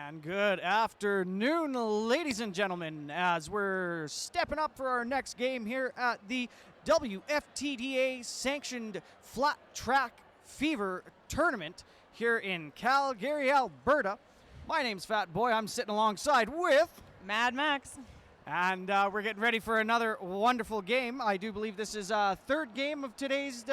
And good afternoon, ladies and gentlemen, as we're stepping up for our next game here at the WFTDA sanctioned Flat Track Fever Tournament here in Calgary, Alberta. My name's Fat Boy. I'm sitting alongside with Mad Max. And we're getting ready for another wonderful game. I do believe this is third game of today's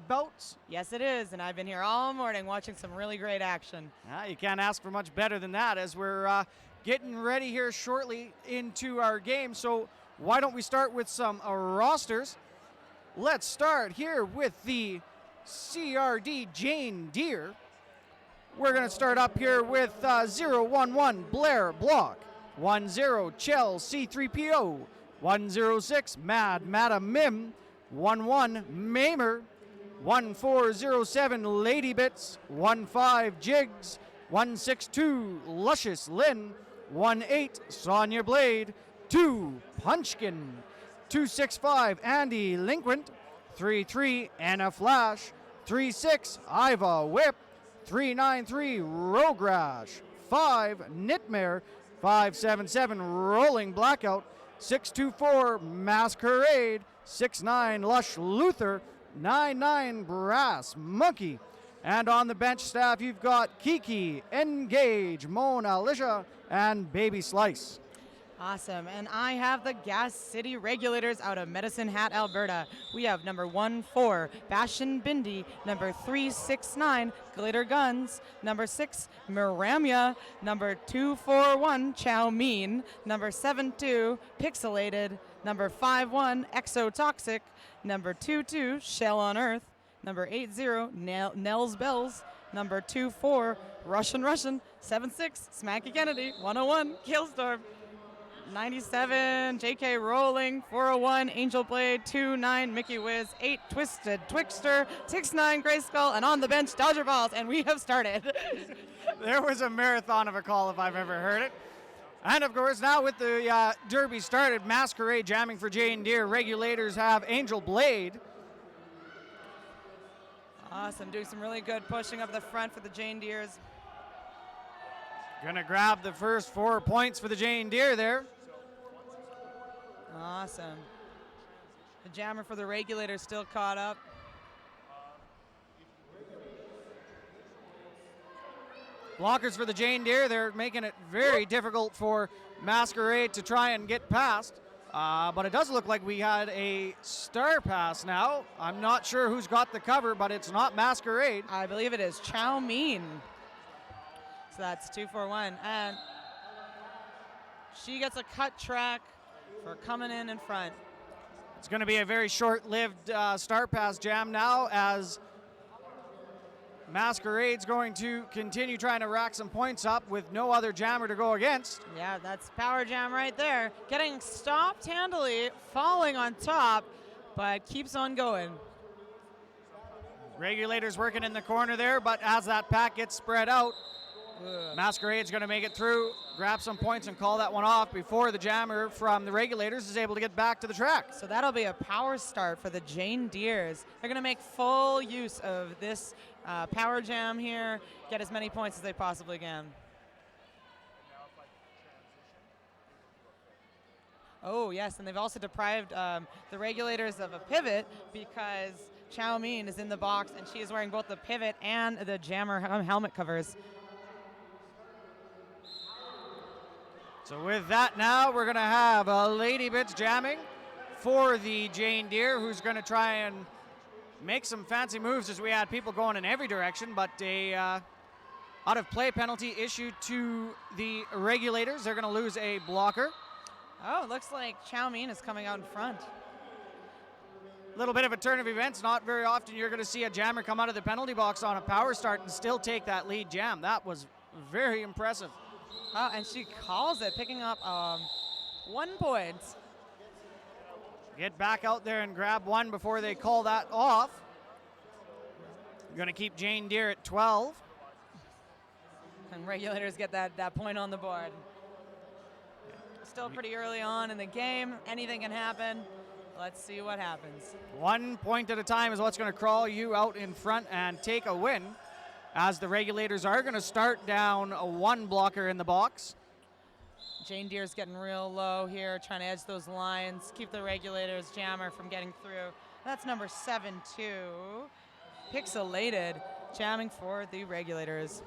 bouts. Yes, it is, and I've been here all morning watching some really great action. You can't ask for much better than that as we're getting ready here shortly into our game. So why don't we start with some rosters? Let's start here with the CRD Jane Deere. We're going to start up here with 011 Blair Block. 10 Chell C3PO, 106 Mad Madam Mim, 11 Mamer, 1407 Lady Bits, 15 Jigs, 162 Luscious Lynn, 18 Sonya Blade, 2 Punchkin, 265 Andy Linquent, 33 Anna Flash, 36 Iva Whip, 393 Rogrash, 5 Knitmare, 577 Rolling Blackout, 624 Masquerade, 69 Lush Luther, 99 Brass Monkey. And on the bench staff, you've got Kiki, Engage, Mona Lisha, and Baby Slice. Awesome, and I have the Gas City Regulators out of Medicine Hat, Alberta. We have number 14, Bashan Bindi, number 369, Glitter Guns, number 6, Miramia, number 241, Chow Mein, number 72, Pixelated, number 51, Exotoxic, number 22, Shell on Earth, number 80, Nels Bells, number 24, Russian, 76, Smacky Kennedy, 101, Killstorm, 97, JK Rolling, 401, Angel Blade, 29, Mickey Wiz, 8, Twisted Twixter, 69, Gray Skull, and on the bench, Dodger Balls, and we have started. There was a marathon of a call if I've ever heard it. And of course, now with the derby started, Masquerade jamming for Jane Deere. Regulators have Angel Blade. Awesome, doing some really good pushing up the front for the Jane Deeres. Gonna grab the first 4 points for the Jane Deere there. Awesome. The jammer for the Regulators still caught up. Blockers for the Jane Deere. They're making it very difficult for Masquerade to try and get past. But it does look like we had a star pass now. I'm not sure who's got the cover, but it's not Masquerade. I believe it is Chow Mein. So that's 241. And she gets a cut track for coming in front. It's going to be a very short-lived star pass jam now as Masquerade's going to continue trying to rack some points up with no other jammer to go against. Yeah, that's power jam right there. Getting stopped handily, falling on top, but keeps on going. Regulators working in the corner there, but as that pack gets spread out, Masquerade's going to make it through, grab some points, and call that one off before the jammer from the Regulators is able to get back to the track. So that'll be a power start for the Jane Deeres. They're going to make full use of this power jam here, get as many points as they possibly can. Oh, yes, and they've also deprived the Regulators of a pivot because Chow Mein is in the box, and she is wearing both the pivot and the jammer helmet covers. So with that now, we're going to have Lady Bits jamming for the Jane Deere, who's going to try and make some fancy moves as we had people going in every direction, but a out-of-play penalty issued to the Regulators. They're going to lose a blocker. Oh, it looks like Chow Mein is coming out in front. A little bit of a turn of events. Not very often you're going to see a jammer come out of the penalty box on a power start and still take that lead jam. That was very impressive. Oh, and she calls it, picking up 1 point. Get back out there and grab one before they call that off. Going to keep Jane Deere at 12. And Regulators get that point on the board. Still pretty early on in the game. Anything can happen. Let's see what happens. 1 point at a time is what's going to crawl you out in front and take a win. as the regulators are going to start down a one blocker in the box. Jane Deere's getting real low here, trying to edge those lines, keep the regulators jammer from getting through. That's number 7-2. Pixelated, jamming for the regulators.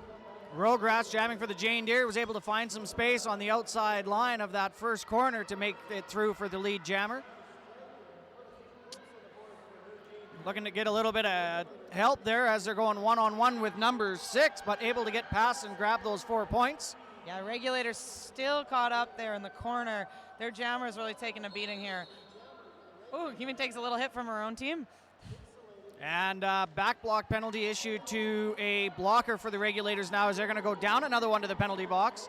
Rograts jamming for the Jane Deere, was able to find some space on the outside line of that first corner to make it through for the lead jammer. Looking to get a little bit of help there as they're going one-on-one with number 6, but able to get past and grab those 4 points. Yeah, regulators still caught up there in the corner. Their jammer is really taking a beating here. Ooh, even takes a little hit from her own team. And back block penalty issued to a blocker for the regulators now as they're going to go down another one to the penalty box.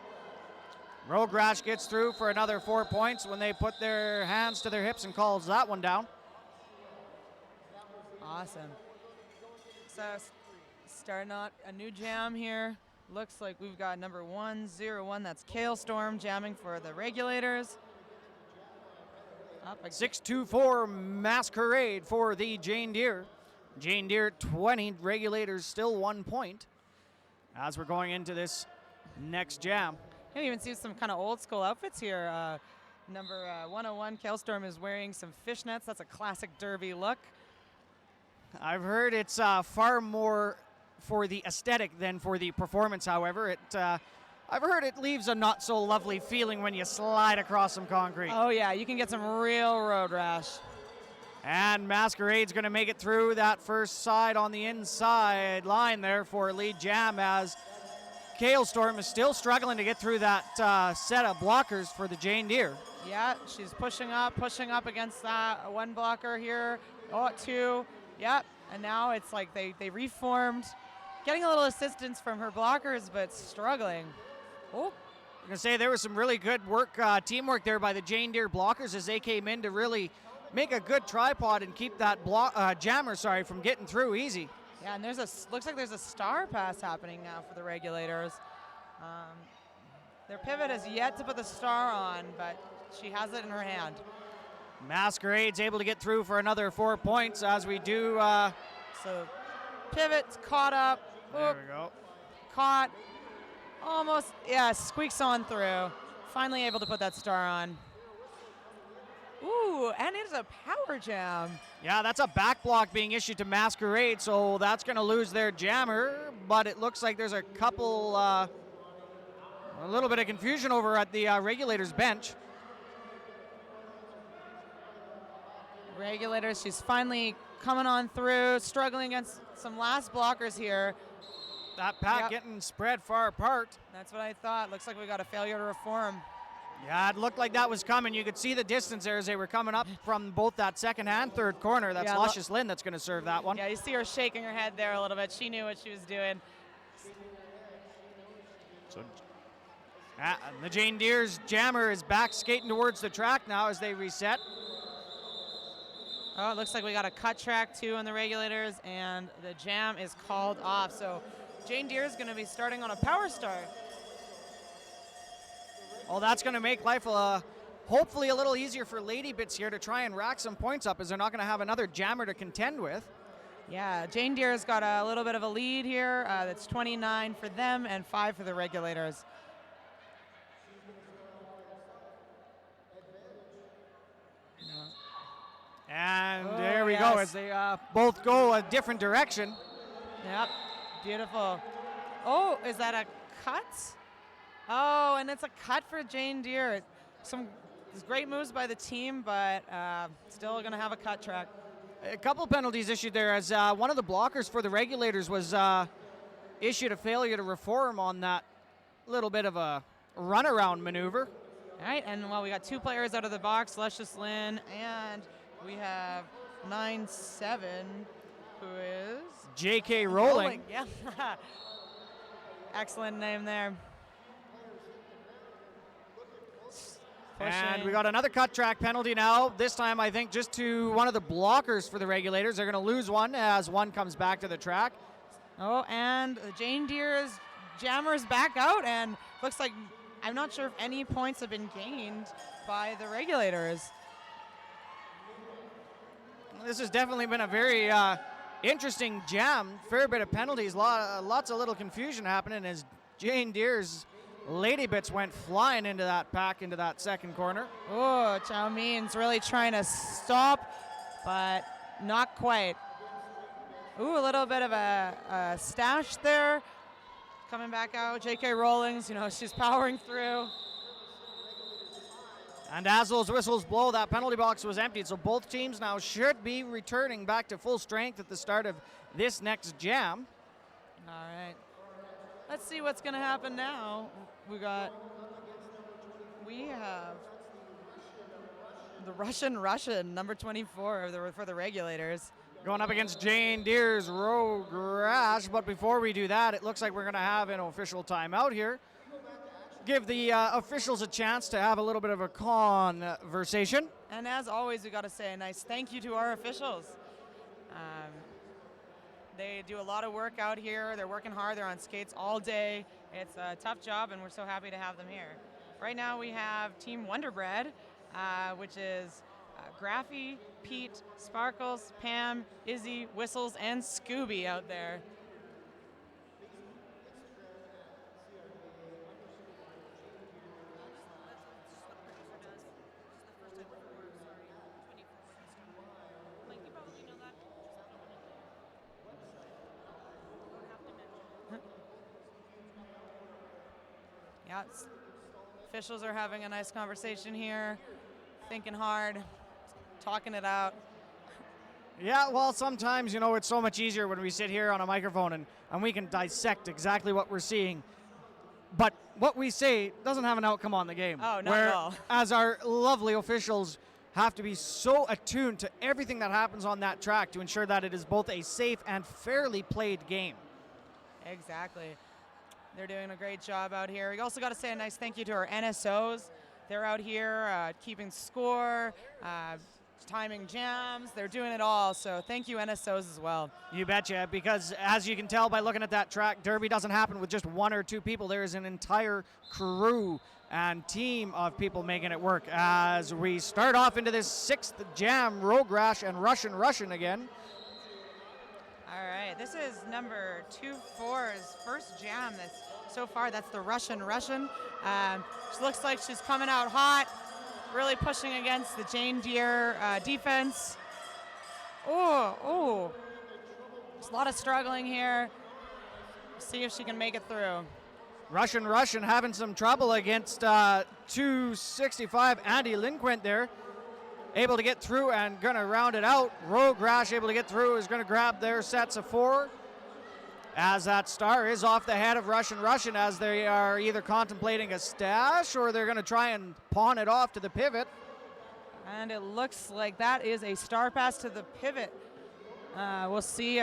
Rograts gets through for another 4 points when they put their hands to their hips and calls that one down. Awesome. So starting out a new jam here. Looks like we've got number 101. That's Kale Storm jamming for the regulators. 6-2-4 Masquerade for the Jane Deere. Jane Deere 20, regulators still 1 point as we're going into this next jam. You can even see some kind of old school outfits here. Number 101, Kale Storm, is wearing some fishnets. That's a classic derby look. I've heard it's far more for the aesthetic than for the performance, however. I've heard it leaves a not so lovely feeling when you slide across some concrete. Oh yeah, you can get some real road rash. And Masquerade's going to make it through that first side on the inside line there for lead jam as Kale Storm is still struggling to get through that set of blockers for the Jane Deere. Yeah, she's pushing up against that one blocker here. Oh, 2. Yep, and now it's like they reformed. Getting a little assistance from her blockers, but struggling. Oh, I'm going to say there was some really good work, teamwork there by the Jane Deere blockers as they came in to really make a good tripod and keep that jammer from getting through easy. Yeah, and looks like there's a star pass happening now for the regulators. Their pivot has yet to put the star on, but she has it in her hand. Masquerade's able to get through for another 4 points as we do. So pivot's caught up. There we go. Caught. Almost, yeah, squeaks on through. Finally able to put that star on. Ooh, and it's a power jam. Yeah, that's a back block being issued to Masquerade, so that's going to lose their jammer, but it looks like there's a couple, a little bit of confusion over at the regulators bench. Regulators, she's finally coming on through, struggling against some last blockers here. That pack getting spread far apart. That's what I thought. Looks like we got a failure to reform. Yeah, it looked like that was coming. You could see the distance there as they were coming up from both that second and third corner. That's Luscious Lynn that's going to serve that one. Yeah, you see her shaking her head there a little bit. She knew what she was doing. So the Jane Deere's jammer is back skating towards the track now as they reset. Oh, it looks like we got a cut track too on the regulators, and the jam is called off. So Jane Deere is going to be starting on a power start. Well, that's going to make life hopefully a little easier for Lady Bits here to try and rack some points up as they're not going to have another jammer to contend with. Yeah, Jane Deere's got a little bit of a lead here. That's 29 for them and 5 for the regulators. And there we go as they both go a different direction. Yep, beautiful. Oh, is that a cut? Oh, and it's a cut for Jane Deere. Some great moves by the team, but still going to have a cut track. A couple penalties issued there as one of the blockers for the regulators was issued a failure to reform on that little bit of a runaround maneuver. All right, and well, we got 2 players out of the box, Luscious Lynn, and we have 9-7, who is J.K. Rolling. Yeah. Excellent name there. And we got another cut track penalty now. This time, I think, just to one of the blockers for the regulators. They're going to lose one as one comes back to the track. Oh, and Jane Deere's jammer's back out, and looks like I'm not sure if any points have been gained by the regulators. This has definitely been a very interesting jam, fair bit of penalties, lots of little confusion happening as Jane Deere's Lady Bits went flying into that pack, into that second corner. Oh, Chow Mean's really trying to stop, but not quite. Ooh, a little bit of a stash there. Coming back out, J.K. Rawlings, she's powering through. And as those whistles blow, that penalty box was emptied, so both teams now should be returning back to full strength at the start of this next jam. All right. Let's see what's going to happen now. We have the Russian, number 24 for the regulators. Going up against Jane Deere's Rogue Rash, but before we do that, it looks like we're going to have an official timeout here. Give the officials a chance to have a little bit of a conversation. And as always, we got to say a nice thank you to our officials. They do a lot of work out here. They're working hard. They're on skates all day. It's a tough job, and we're so happy to have them here. Right now we have Team Wonder Bread, which is Graffy, Pete, Sparkles, Pam, Izzy, Whistles, and Scooby out there. Yeah, officials are having a nice conversation here, thinking hard, talking it out. Yeah, well, sometimes, it's so much easier when we sit here on a microphone and we can dissect exactly what we're seeing. But what we say doesn't have an outcome on the game. Oh, not at all. As our lovely officials have to be so attuned to everything that happens on that track to ensure that it is both a safe and fairly played game. Exactly. They're doing a great job out here. We also got to say a nice thank you to our NSOs. They're out here keeping score, timing jams. They're doing it all. So thank you, NSOs, as well. You betcha, because as you can tell by looking at that track, Derby doesn't happen with just one or two people. There is an entire crew and team of people making it work. As we start off into this sixth jam, Rogue Rash and Russian again. All right, this is number 24's first jam so far. That's the Russian. She looks like she's coming out hot, really pushing against the Jane Deere defense. Oh, there's a lot of struggling here. See if she can make it through. Russian having some trouble against 265 Andy Linquent there. Able to get through and going to round it out. Rogue Rash able to get through, is going to grab their sets of four. As that star is off the head of Russian as they are either contemplating a stash or they're going to try and pawn it off to the pivot. And it looks like that is a star pass to the pivot. We'll see,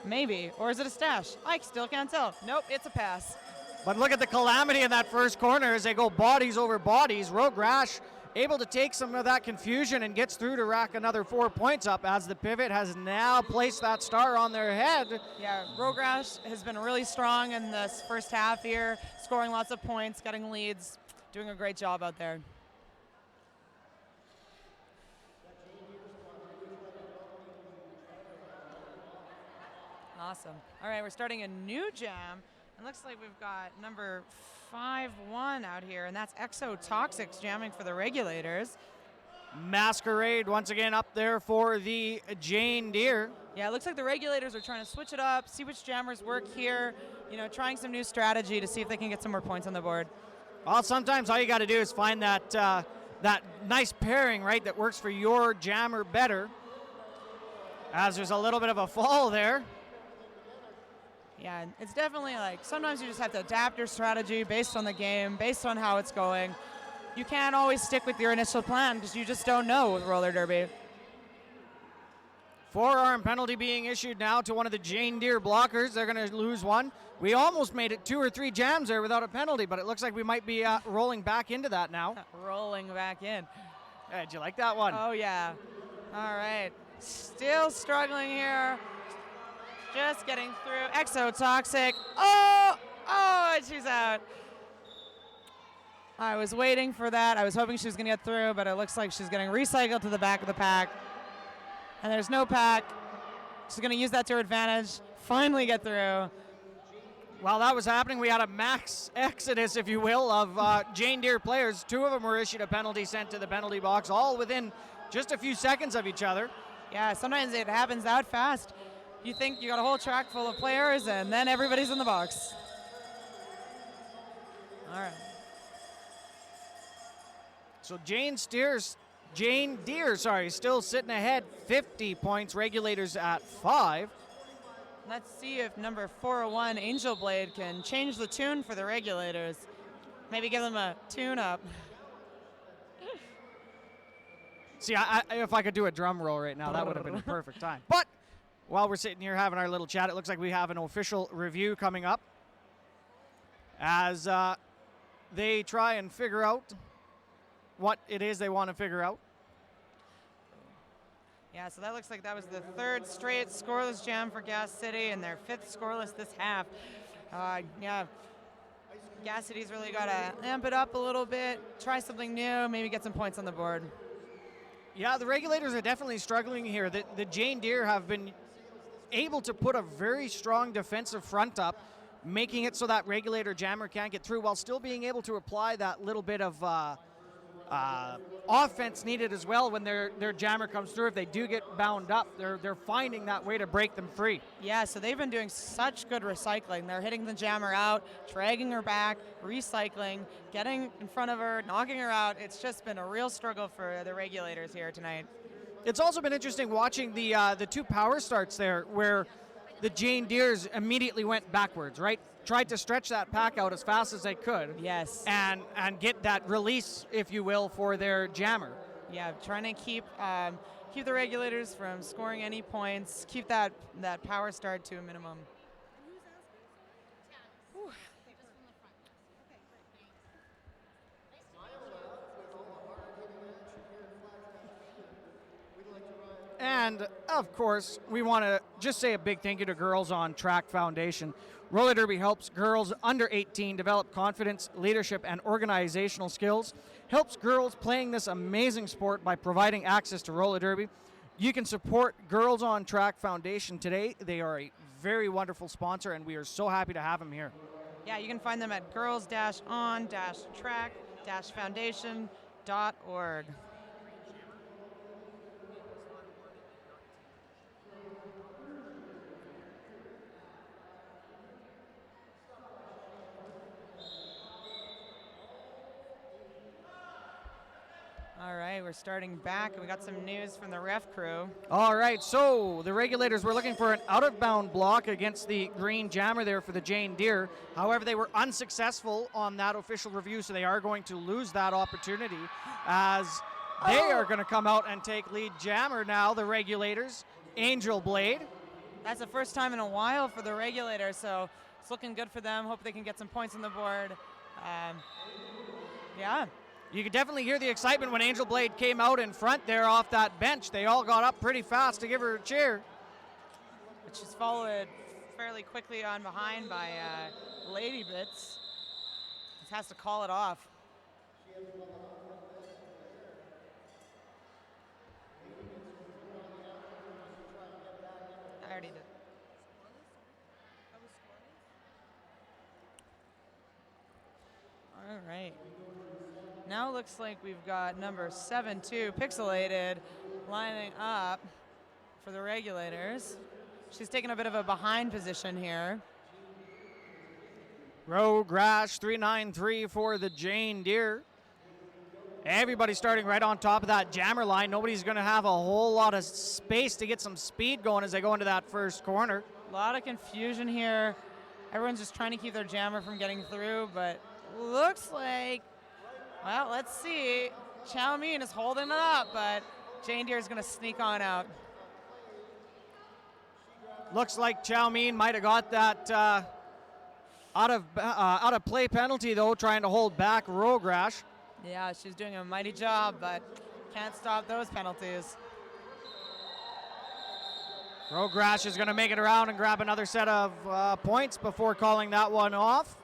maybe. Or is it a stash? I still can't tell. Nope, it's a pass. But look at the calamity in that first corner as they go bodies over bodies. Rogue Rash able to take some of that confusion and gets through to rack another 4 points up as the pivot has now placed that star on their head. Yeah, Rogue Rash has been really strong in this first half here, scoring lots of points, getting leads, doing a great job out there. Awesome. All right, we're starting a new jam. It looks like we've got number 5-1 out here, and that's Exotoxics jamming for the regulators. Masquerade once again up there for the Jane Deere. Yeah, it looks like the regulators are trying to switch it up, see which jammers work here, trying some new strategy to see if they can get some more points on the board. Well, sometimes all you got to do is find that nice pairing, right, that works for your jammer better. As there's a little bit of a fall there. Yeah, it's definitely sometimes you just have to adapt your strategy based on the game, based on how it's going. You can't always stick with your initial plan because you just don't know with roller derby. Forearm penalty being issued now to one of the Jane Deere blockers. They're going to lose one. We almost made it 2 or 3 jams there without a penalty, but it looks like we might be rolling back into that now. Rolling back in. Hey, did you like that one? Oh, yeah. All right. Still struggling here. Just getting through. Exotoxic. Oh, and she's out. I was waiting for that. I was hoping she was going to get through, but it looks like she's getting recycled to the back of the pack. And there's no pack. She's going to use that to her advantage. Finally get through. While that was happening, we had a max exodus, if you will, of Jane Deere players. 2 of them were issued a penalty, sent to the penalty box, all within just a few seconds of each other. Yeah, sometimes it happens that fast. You think you got a whole track full of players, and then everybody's in the box. All right. So Jane Deere, still sitting ahead, 50 points. Regulators at 5. Let's see if number 401, Angel Blade, can change the tune for the Regulators. Maybe give them a tune-up. See, if I could do a drum roll right now, that would have been the perfect time. But while we're sitting here having our little chat, it looks like we have an official review coming up as they try and figure out what it is they want to figure out. Yeah, so that looks like that was the 3rd straight scoreless jam for Gas City and their 5th scoreless this half. Yeah, Gas City's really got to amp it up a little bit, try something new, maybe get some points on the board. Yeah, the Regulators are definitely struggling here. The Jane Deere have been able to put a very strong defensive front up, making it so that Regulator jammer can't get through while still being able to apply that little bit of offense needed as well when their jammer comes through. If they do get bound up, they're finding that way to break them free. Yeah, so they've been doing such good recycling. They're hitting the jammer out, dragging her back, recycling, getting in front of her, knocking her out. It's just been a real struggle for the Regulators here tonight. It's also been interesting watching the 2 power starts there where the Jane Deeres immediately went backwards, right? Tried to stretch that pack out as fast as they could. Yes. And get that release, if you will, for their jammer. Yeah, trying to keep the Regulators from scoring any points, keep that power start to a minimum. And, of course, we want to just say a big thank you to Girls on Track Foundation. Roller Derby helps girls under 18 develop confidence, leadership, and organizational skills. Helps girls playing this amazing sport by providing access to roller derby. You can support Girls on Track Foundation today. They are a very wonderful sponsor, and we are so happy to have them here. Yeah, you can find them at girls-on-track-foundation.org. All right, we're starting back, and we got some news from the ref crew. All right, so the Regulators were looking for an out-of-bound block against the green jammer there for the Jane Deere. However, they were unsuccessful on that official review, so they are going to lose that opportunity as they are going to come out and take lead jammer now, the Regulators, Angel Blade. That's the first time in a while for the Regulators, so it's looking good for them. Hope they can get some points on the board. Yeah. You could definitely hear the excitement when Angel Blade came out in front there off that bench. They all got up pretty fast to give her a cheer. But she's followed fairly quickly on behind by Lady Bits. Just has to call it off. I already did. All right. Now it looks like we've got number 7-2, Pixelated, lining up for the Regulators. She's taking a bit of a behind position here. Rogue Rash 393 for the Jane Deere. Everybody starting right on top of that jammer line. Nobody's going to have a whole lot of space to get some speed going as they go into that first corner. A lot of confusion here. Everyone's just trying to keep their jammer from getting through, but looks like, well, let's see. Chow Mein is holding it up, but Jane Deere is going to sneak on out. Looks like Chow Mein might have got that out of play penalty, though, trying to hold back Rogue Rash. Yeah, she's doing a mighty job, but can't stop those penalties. Rogue Rash is going to make it around and grab another set of points before calling that one off.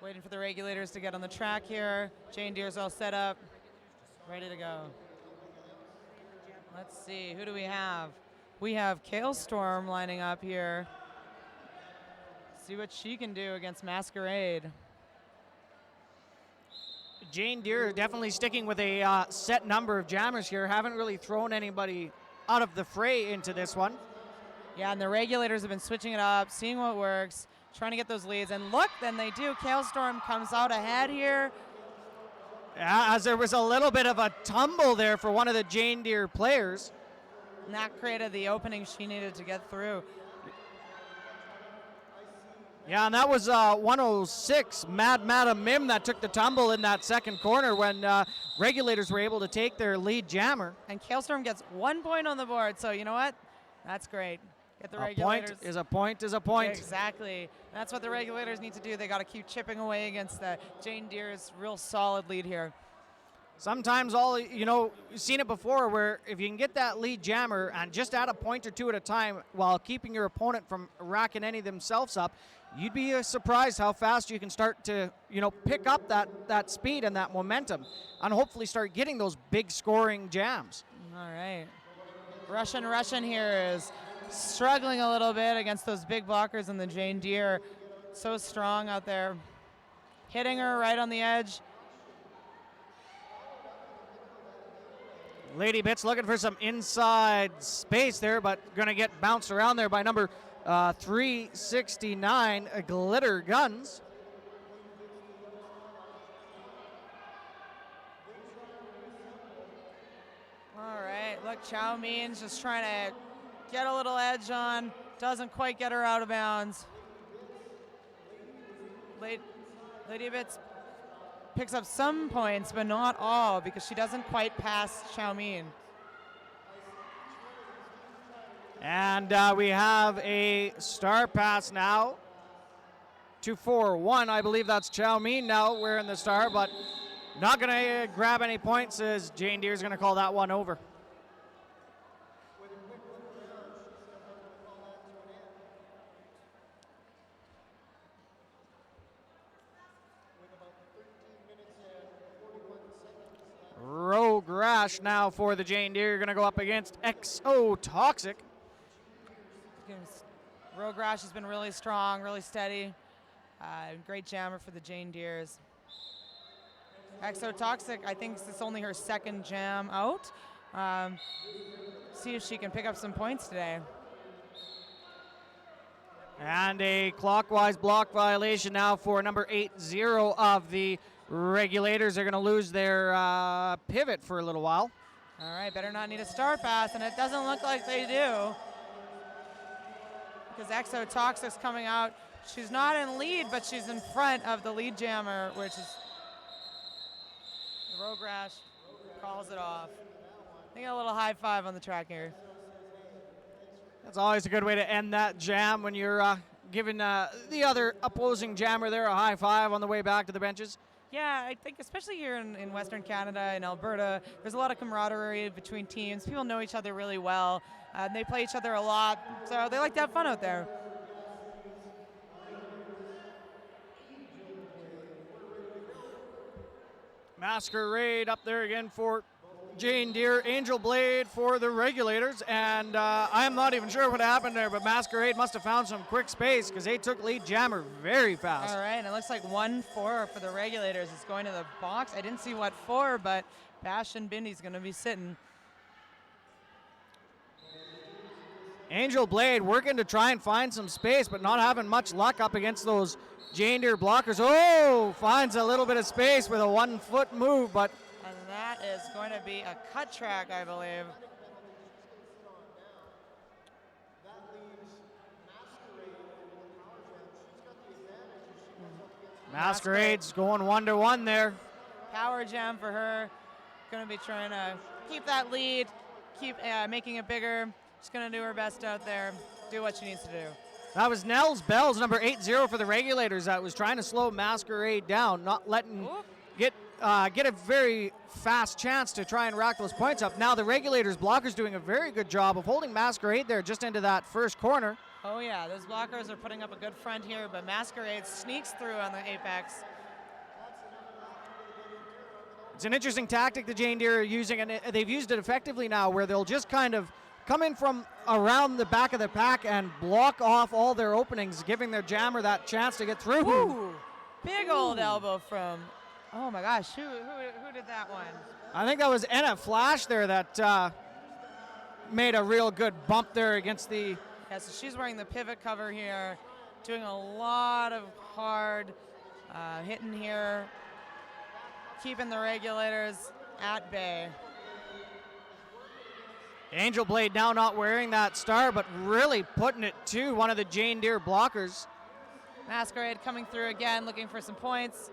waiting for the regulators to get on the track here. Jane Deere's all set up, ready to go. Let's see, who do we have? We have Kale Storm lining up here. See what she can do against Masquerade. Jane Deere definitely sticking with a set number of jammers here. Haven't really thrown anybody out of the fray into this one. Yeah, and the regulators have been switching it up, seeing what works, trying to get those leads. And look, then they do. Kale Storm comes out ahead here. Yeah, as there was a little bit of a tumble there for one of the Jane Deere players. And that created the opening she needed to get through. Yeah, and that was 106 Mad Madam Mim that took the tumble in that second corner when regulators were able to take their lead jammer. And Kale Storm gets 1 point on the board, so you know what? That's great. Get the regulators. A point is a point is a point. Exactly. That's what the regulators need to do. They got to keep chipping away against the Jane Deere's real solid lead here. Sometimes you've seen it before where if you can get that lead jammer and just add a point or two at a time while keeping your opponent from racking any of themselves up, you'd be surprised how fast you can start to, pick up that speed and that momentum and hopefully start getting those big scoring jams. All right. Russian here is struggling a little bit against those big blockers in the Jane Deere. So strong out there. Hitting her right on the edge. Lady Bits looking for some inside space there, but going to get bounced around there by number 369, Glitter Guns. All right, look, Chow Mean's just trying to get a little edge on. Doesn't quite get her out of bounds. Lady Bits picks up some points, but not all, because she doesn't quite pass Chow Mean. And we have a star pass now. 2-4-1, I believe that's Chow Mean now wearing the star, but not going to grab any points as Jane Deere's going to call that one over. Rogue Rash now for the Jane Deere. You're going to go up against XO Toxic. Rogue Rash has been really strong, really steady. Great jammer for the Jane Deeres. XO Toxic, I think it's only her second jam out. See if she can pick up some points today. And a clockwise block violation now for number 80 of the regulators. They're going to lose their pivot for a little while. All right, better not need a star pass, and it doesn't look like they do. Because XO Toxic's coming out. She's not in lead, but she's in front of the lead jammer, which is Rogue Rash calls it off. They got a little high five on the track here. That's always a good way to end that jam when you're giving the other opposing jammer there a high five on the way back to the benches. Yeah, I think especially here in Western Canada, in Alberta, there's a lot of camaraderie between teams. People know each other really well. They play each other a lot, so they like to have fun out there. Masquerade up there again for Jane Deere, Angel Blade for the regulators, and I'm not even sure what happened there, but Masquerade must have found some quick space because they took lead jammer very fast. All right, and it looks like 1-4 for the regulators. It's going to the box. I didn't see what for, but Bastion Bindy's going to be sitting. Angel Blade working to try and find some space, but not having much luck up against those Jane Deere blockers. Oh, finds a little bit of space with a 1 foot move, but and that is going to be a cut track, I believe. Masquerade's going 1-1 there. Power jam for her. Going to be trying to keep that lead, keep making it bigger. She's going to do her best out there, do what she needs to do. That was Nels Bells, number 80 for the regulators, that was trying to slow Masquerade down, not letting get a very fast chance to try and rack those points up. Now the regulators blockers doing a very good job of holding Masquerade there just into that first corner. Oh yeah, those blockers are putting up a good front here, but Masquerade sneaks through on the apex. It's an interesting tactic the Jane Deere are using, and they've used it effectively now, where they'll just kind of come in from around the back of the pack and block off all their openings, giving their jammer that chance to get through. Ooh, big old elbow from, oh my gosh, who did that one? I think that was Enna Flash there that made a real good bump there against the... Yeah, so she's wearing the pivot cover here, doing a lot of hard hitting here, keeping the regulators at bay. Angel Blade now not wearing that star, but really putting it to one of the Jane Deere blockers. Masquerade coming through again, looking for some points.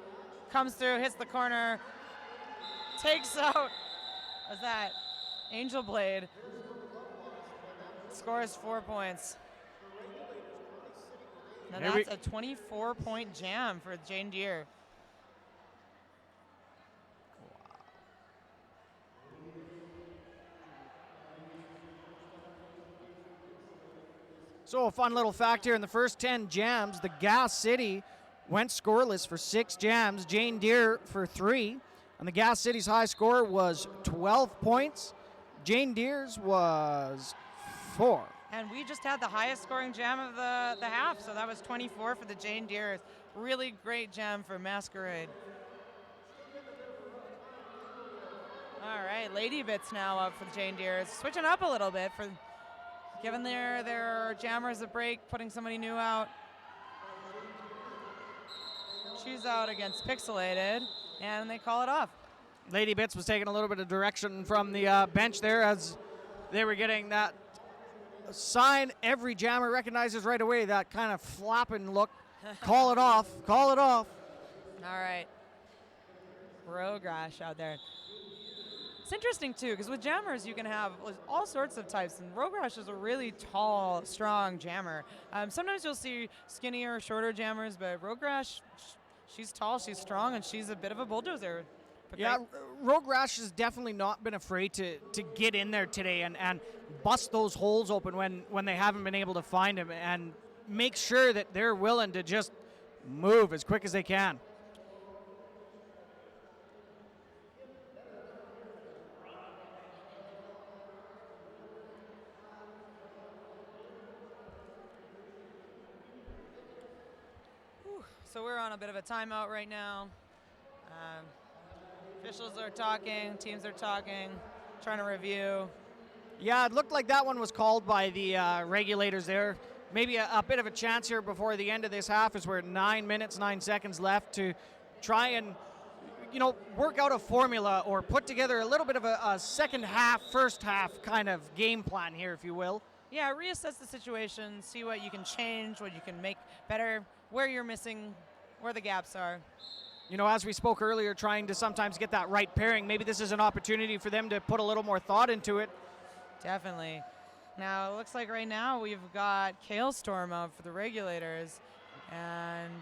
Comes through, hits the corner, takes out, what's that? Angel Blade. Scores 4 points. Now that's a 24-point jam for Jane Deere. So a fun little fact here, in the first 10 jams, the Gas City went scoreless for 6 jams, Jane Deere for 3, and the Gas City's high score was 12 points. Jane Deere's was 4. And we just had the highest scoring jam of the half, so that was 24 for the Jane Deere. Really great jam for Masquerade. All right, Lady Bits now up for the Jane Deere. Switching up a little bit for giving their jammers a break, putting somebody new out. She's out against Pixelated, and they call it off. Lady Bits was taking a little bit of direction from the bench there as they were getting that sign every jammer recognizes right away, that kind of flapping look. Call it off, call it off. All right. Rogrash out there. It's interesting, too, because with jammers, you can have all sorts of types, and Rogrash is a really tall, strong jammer. Sometimes you'll see skinnier, shorter jammers, but Rogrash, she's tall, she's strong, and she's a bit of a bulldozer. But yeah, Rogrash has definitely not been afraid to get in there today and bust those holes open when they haven't been able to find him, and make sure that they're willing to just move as quick as they can. So we're on a bit of a timeout right now. Officials are talking, teams are talking, trying to review. Yeah, it looked like that one was called by the regulators there. Maybe a bit of a chance here before the end of this half, as we're 9 minutes, 9 seconds left to try and, work out a formula or put together a little bit of a second half, first half kind of game plan here, if you will. Yeah, reassess the situation, see what you can change, what you can make better, where you're missing, where the gaps are. As we spoke earlier, trying to sometimes get that right pairing, maybe this is an opportunity for them to put a little more thought into it. Definitely. Now, it looks like right now we've got Kale Storm out for the regulators, and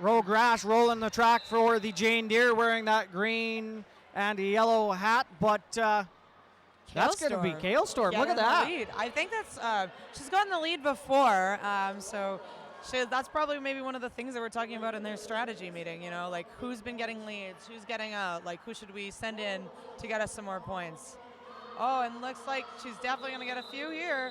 Rogrash rolling the track for the Jane Deere, wearing that green and yellow hat, but that's going to be Kale Storm. Look at that. Lead. I think that's she's gotten the lead before, so that's probably maybe one of the things that we're talking about in their strategy meeting. Like who's been getting leads, who's getting out, like who should we send in to get us some more points. Oh, and looks like she's definitely going to get a few here.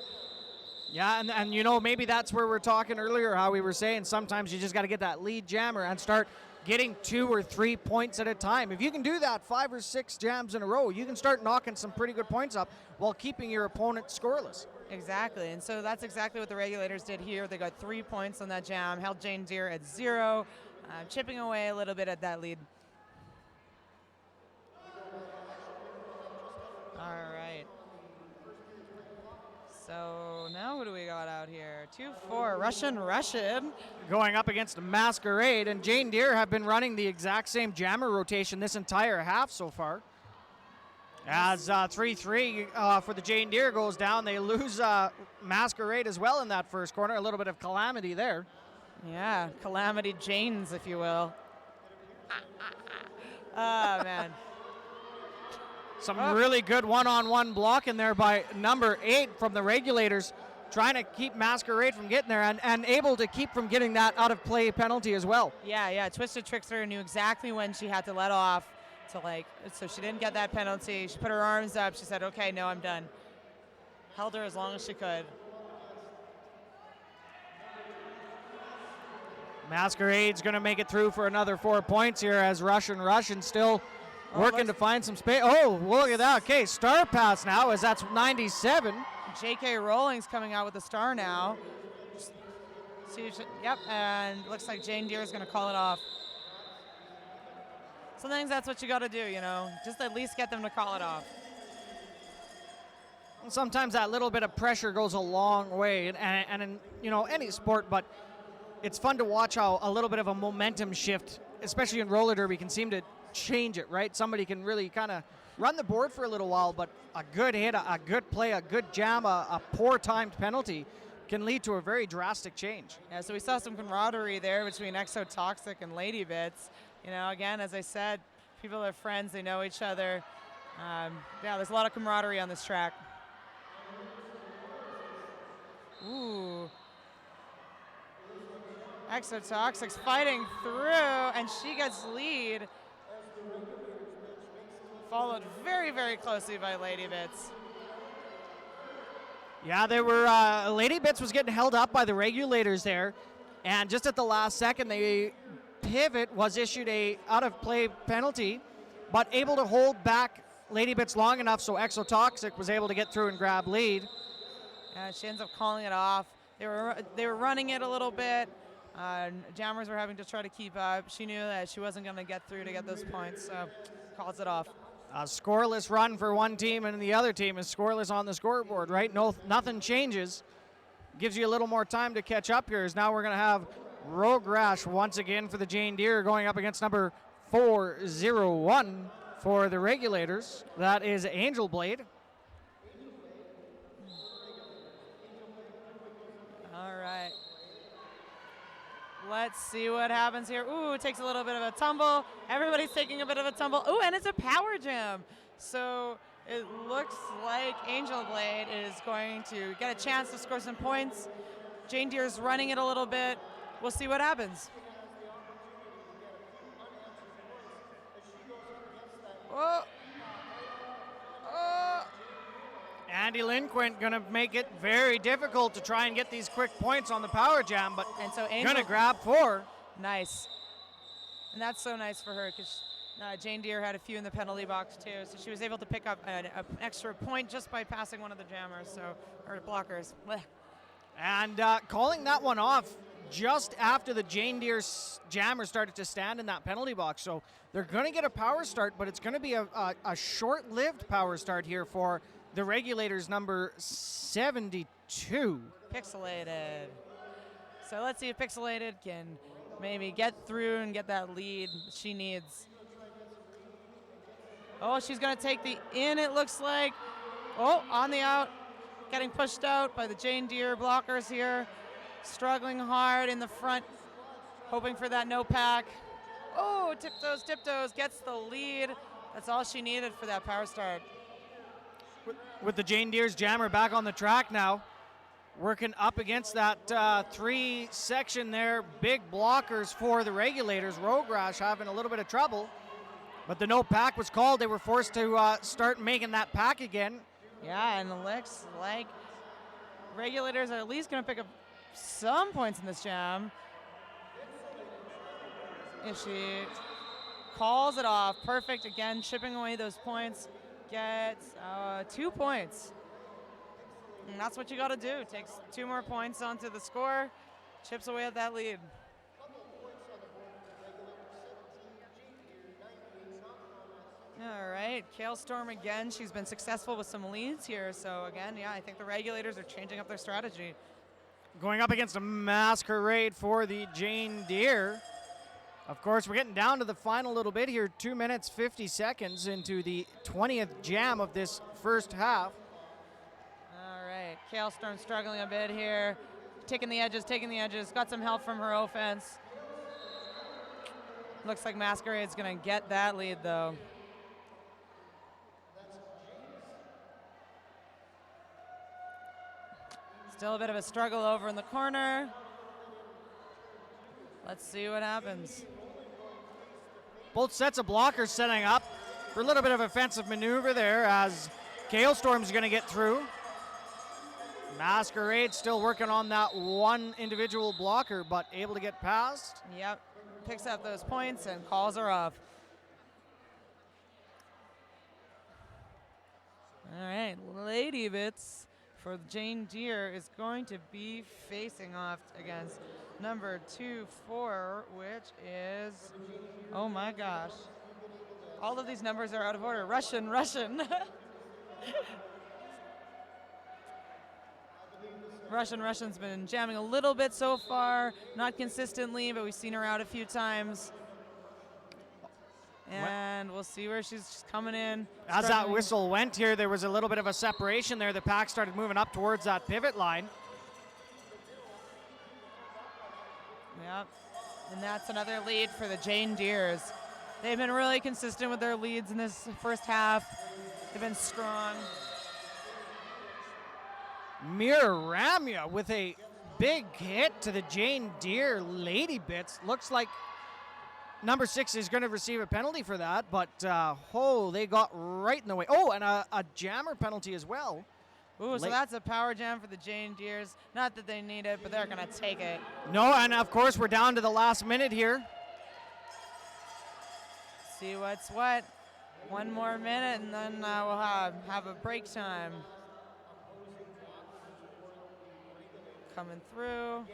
Yeah, and maybe that's where we're talking earlier, how we were saying sometimes you just got to get that lead jammer and start getting 2 or 3 points at a time. If you can do that 5 or 6 jams in a row, you can start knocking some pretty good points up while keeping your opponent scoreless. Exactly, and so that's exactly what the regulators did here. They got 3 points on that jam, held Jane Deere at 0, chipping away a little bit at that lead. All right. So now what do we got out here? 2-4, Russian. Going up against Masquerade, and Jane Deere have been running the exact same jammer rotation this entire half so far. As 3-3 for the Jane Deere goes down, they lose Masquerade as well in that first corner. A little bit of calamity there. Yeah, Calamity Janes, if you will. Oh, man. Some really good one-on-one blocking there by number 8 from the regulators, trying to keep Masquerade from getting there and able to keep from getting that out-of-play penalty as well. Yeah, Twisted Trickster knew exactly when she had to let off so she didn't get that penalty. She put her arms up. She said, okay, no, I'm done. Held her as long as she could. Masquerade's going to make it through for another 4 points here as Russian still working to find some space. Oh, look at that. Okay, star pass now as that's 97. J.K. Rowling's coming out with the star now. Yep, and looks like Jane Deere is going to call it off. Sometimes that's what you got to do, you know, just at least get them to call it off. Sometimes that little bit of pressure goes a long way, and in, you know, any sport, but it's fun to watch how a little bit of a momentum shift, especially in roller derby, can seem to change it, right? Somebody can really kind of run the board for a little while, but a good hit, a good play, a good jam, a poor timed penalty can lead to a very drastic change. Yeah, so we saw some camaraderie there between Exotoxic and Lady Bits. You know, again, as I said, people are friends, they know each other. Yeah, there's a lot of camaraderie on this track. Ooh. Exotoxic's fighting through, and she gets lead. Followed very, very closely by Lady Bits. Yeah, they were. Lady Bits was getting held up by the regulators there, and just at the last second, the pivot was issued a out-of-play penalty, but able to hold back Lady Bits long enough so Exotoxic was able to get through and grab lead. She ends up calling it off. They were running it a little bit. Jammers were having to try to keep up. She knew that she wasn't going to get through to get those points, so calls it off. A scoreless run for one team, and the other team is scoreless on the scoreboard, right? Nothing changes. Gives you a little more time to catch up here. As now we're going to have Rogue Rash once again for the Jane Deere going up against number 401 for the regulators. That is Angel Blade. All right. Let's see what happens here. Ooh, it takes a little bit of a tumble. Everybody's taking a bit of a tumble. Ooh, and it's a power jam. So it looks like Angel Blade is going to get a chance to score some points. Jane Deere's running it a little bit. We'll see what happens. Oh. Oh. Andy Lindquint going to make it very difficult to try and get these quick points on the power jam, but and so going to grab 4. Nice. And that's so nice for her because Jane Deere had a few in the penalty box too, so she was able to pick up an extra point just by passing one of the jammers, or blockers. Blech. And calling that one off just after the Jane Deere jammer started to stand in that penalty box. So they're going to get a power start, but it's going to be a short-lived power start here for the regulators, number 72. Pixelated. So let's see if Pixelated can maybe get through and get that lead she needs. Oh, she's going to take the in, it looks like. Oh, on the out. Getting pushed out by the Jane Deere blockers here. Struggling hard in the front. Hoping for that no pack. Oh, tiptoes, gets the lead. That's all she needed for that power start. With the Jane Deere's jammer back on the track now, working up against that 3 section there. Big blockers for the regulators. Rogue Rash having a little bit of trouble, but the no pack was called. They were forced to start making that pack again. Yeah, and it looks like regulators are at least going to pick up some points in this jam. If she calls it off, perfect. Again, chipping away those points. Gets 2 points. And that's what you got to do. Takes 2 more points onto the score, chips away at that lead. All right, Kale Storm again. She's been successful with some leads here. So again, yeah, I think the regulators are changing up their strategy. Going up against a Masquerade for the Jane Deere. Of course, we're getting down to the final little bit here. 2 minutes, 50 seconds into the 20th jam of this first half. All right, Kale Storm struggling a bit here. Taking the edges. Got some help from her offense. Looks like Masquerade's going to get that lead, though. Still a bit of a struggle over in the corner. Let's see what happens. Both sets of blockers setting up. for a little bit of offensive maneuver there as Gale Storm's going to get through. Masquerade still working on that one individual blocker, but able to get past. Yep, picks up those points and calls her off. All right, Lady Bits for Jane Deere is going to be facing off against number 2-4, which is, oh my gosh. All of these numbers are out of order. Russian. Russian's been jamming a little bit so far, not consistently, but we've seen her out a few times. And we'll see where she's coming in. As that whistle went here, there was a little bit of a separation there. The pack started moving up towards that pivot line. Yep, and that's another lead for the Jane Deeres. They've been really consistent with their leads in this first half. They've been strong. Miraramia with a big hit to the Jane Deere Lady Bits. Looks like number 6 is going to receive a penalty for that, but they got right in the way. Oh, and a jammer penalty as well. Ooh, so that's a power jam for the Jane Deeres. Not that they need it, but they're going to take it. No, and of course we're down to the last minute here. See what's what. One more minute, and then we'll have a break time. Coming through.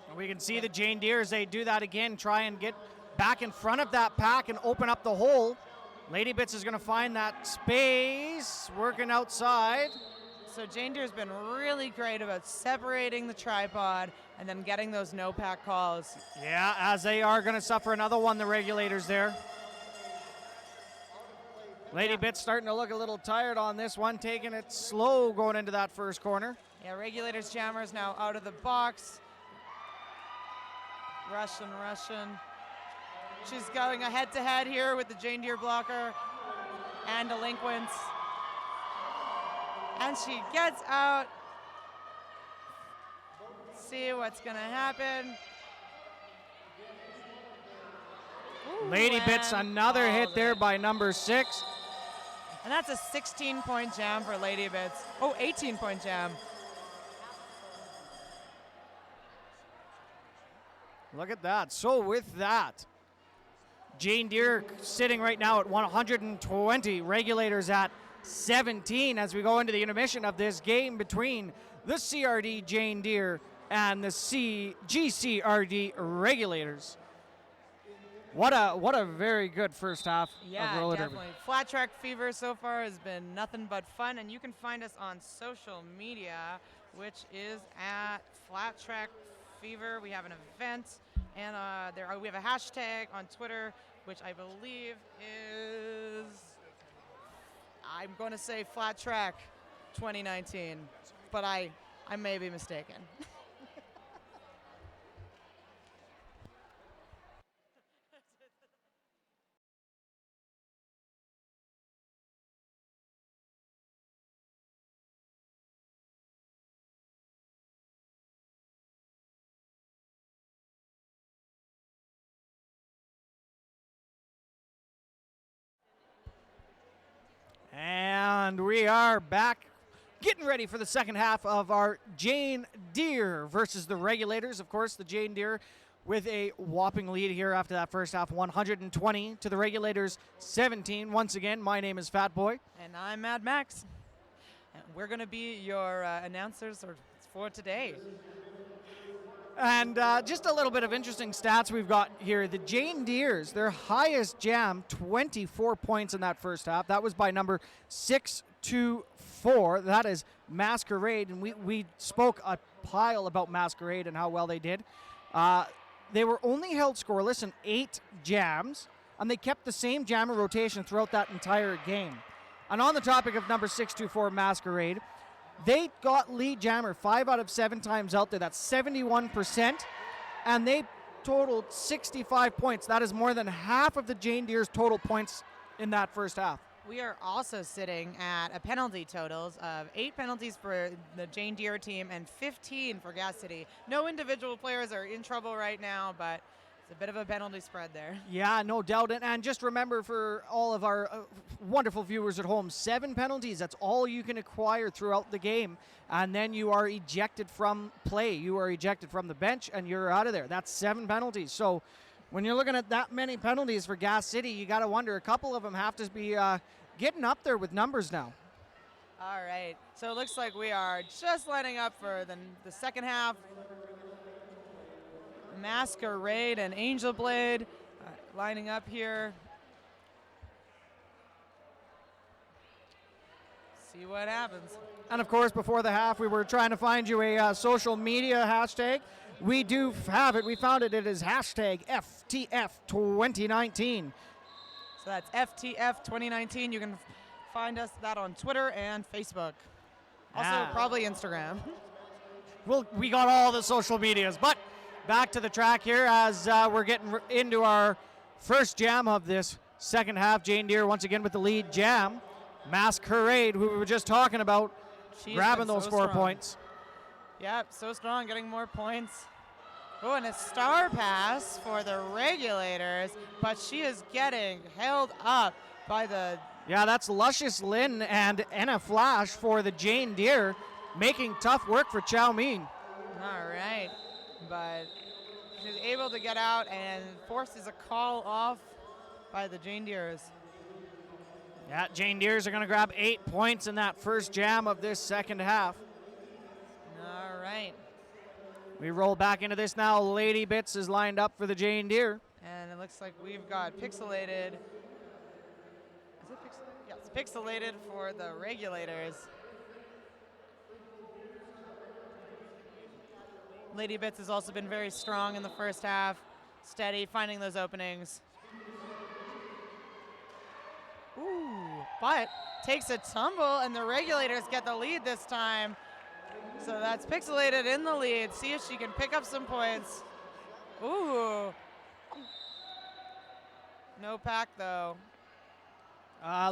And we can see the Jane Deere as they do that again, try and get back in front of that pack and open up the hole. Lady Bits is going to find that space, working outside. So Jane Deere's been really great about separating the tripod and then getting those no-pack calls. Yeah, as they are going to suffer another one, the regulators there. Lady Bits starting to look a little tired on this one, taking it slow going into that first corner. Yeah, regulators jammers now out of the box. Russian. She's going a head-to-head here with the Jane Deere blocker and delinquents. And she gets out. See what's going to happen. Ooh, Lady Bits, another hit there by number 6. And that's a 16-point jam for Lady Bits. Oh, 18-point jam. Look at that. So with that, Jane Deere sitting right now at 120, regulators at 17 as we go into the intermission of this game between the CRD Jane Deere and the GCRD regulators. What a very good first half of roller derby. Definitely. Flat Track Fever so far has been nothing but fun, and you can find us on social media, which is at Flat Track Fever. We have an event, and we have a hashtag on Twitter, which I believe is, I'm going to say Flat Track 2019, but I may be mistaken. And we are back getting ready for the second half of our Jane Deere versus the regulators. Of course, the Jane Deere with a whopping lead here after that first half, 120 to the regulators 17. Once again, my name is Fat Boy. And I'm Mad Max. And we're going to be your announcers for today. And just a little bit of interesting stats we've got here. The Jane Deeres, their highest jam, 24 points in that first half. That was by number 6-4. That is Masquerade. And we spoke a pile about Masquerade and how well they did. They were only held scoreless in 8 jams, and they kept the same jammer rotation throughout that entire game. And on the topic of number 6-4 Masquerade, they got lead jammer 5 out of 7 times out there. That's 71%. And they totaled 65 points. That is more than half of the Jane Deere's total points in that first half. We are also sitting at a penalty totals of 8 penalties for the Jane Deere team and 15 for Gas City. No individual players are in trouble right now, but It's a bit of a penalty spread there. Yeah, no doubt. And just remember for all of our wonderful viewers at home, 7 penalties. That's all you can acquire throughout the game. And then you are ejected from play. You are ejected from the bench and you're out of there. That's 7 penalties. So when you're looking at that many penalties for Gas City, you got to wonder, a couple of them have to be getting up there with numbers now. All right. So it looks like we are just lining up for the second half. Masquerade and Angel Blade lining up here. See what happens. And of course, before the half, we were trying to find you a social media hashtag. We do have it. We found it. It is hashtag FTF2019. So that's FTF 2019. You can find us that on Twitter and Facebook. Also, probably Instagram. Well, we got all the social medias, but back to the track here as we're getting into our first jam of this second half. Jane Deere once again with the lead jam. Masquerade, who we were just talking about, grabbing those 4 points. Yep, so strong, getting more points. Oh, and a star pass for the Regulators, but she is getting held up by the... Yeah, that's Luscious Lynn and Anna Flash for the Jane Deere, making tough work for Chow Mein. All right, but she's able to get out and forces a call off by the Jane Deeres. Yeah, Jane Deeres are going to grab 8 points in that first jam of this second half. All right. We roll back into this now. Lady Bits is lined up for the Jane Deere. And it looks like we've got Pixelated. Is it Pixelated? Yes, Pixelated for the Regulators. Lady Bits has also been very strong in the first half. Steady, finding those openings. Ooh, but takes a tumble, and the Regulators get the lead this time. So that's Pixelated in the lead. See if she can pick up some points. Ooh. No pack, though.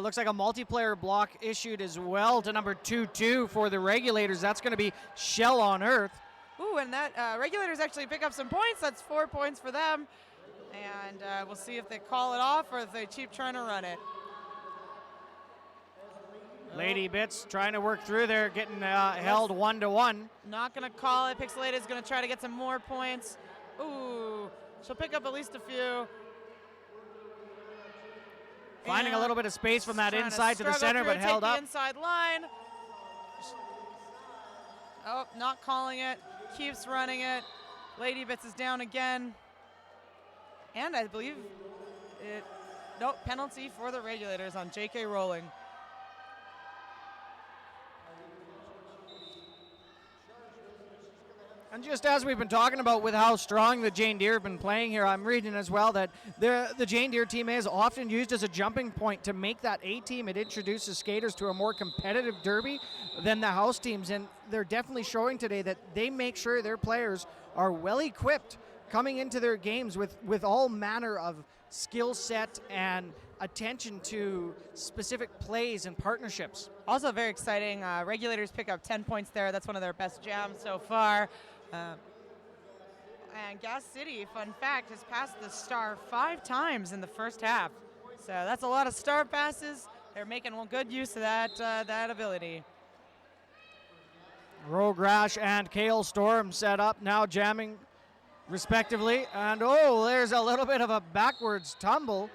Looks like a multiplayer block issued as well to number 2-2 for the Regulators. That's going to be Shell on Earth. Ooh, and that Regulators actually pick up some points. That's 4 points for them. And we'll see if they call it off or if they keep trying to run it. Lady Bits trying to work through there, getting held 1-1. Not going to call it. Pixelated is going to try to get some more points. Ooh, she'll pick up at least a few. Finding a little bit of space from that inside to the center, but held up. The inside line. Oh, not calling it. Keeps running it. Lady Bits is down again. And I believe it. Nope, penalty for the Regulators on JK Rolling. And just as we've been talking about with how strong the Jane Deere have been playing here, I'm reading as well that the Jane Deere team is often used as a jumping point to make that A team. It introduces skaters to a more competitive derby than the house teams, and they're definitely showing today that they make sure their players are well equipped coming into their games with all manner of skill set and attention to specific plays and partnerships. Also very exciting. Regulators pick up 10 points there. That's one of their best jams so far. And Gas City, fun fact, has passed the star 5 times in the first half. So that's a lot of star passes. They're making good use of that ability. Rogue Rash and Kale Storm set up, now jamming respectively. And oh, there's a little bit of a backwards tumble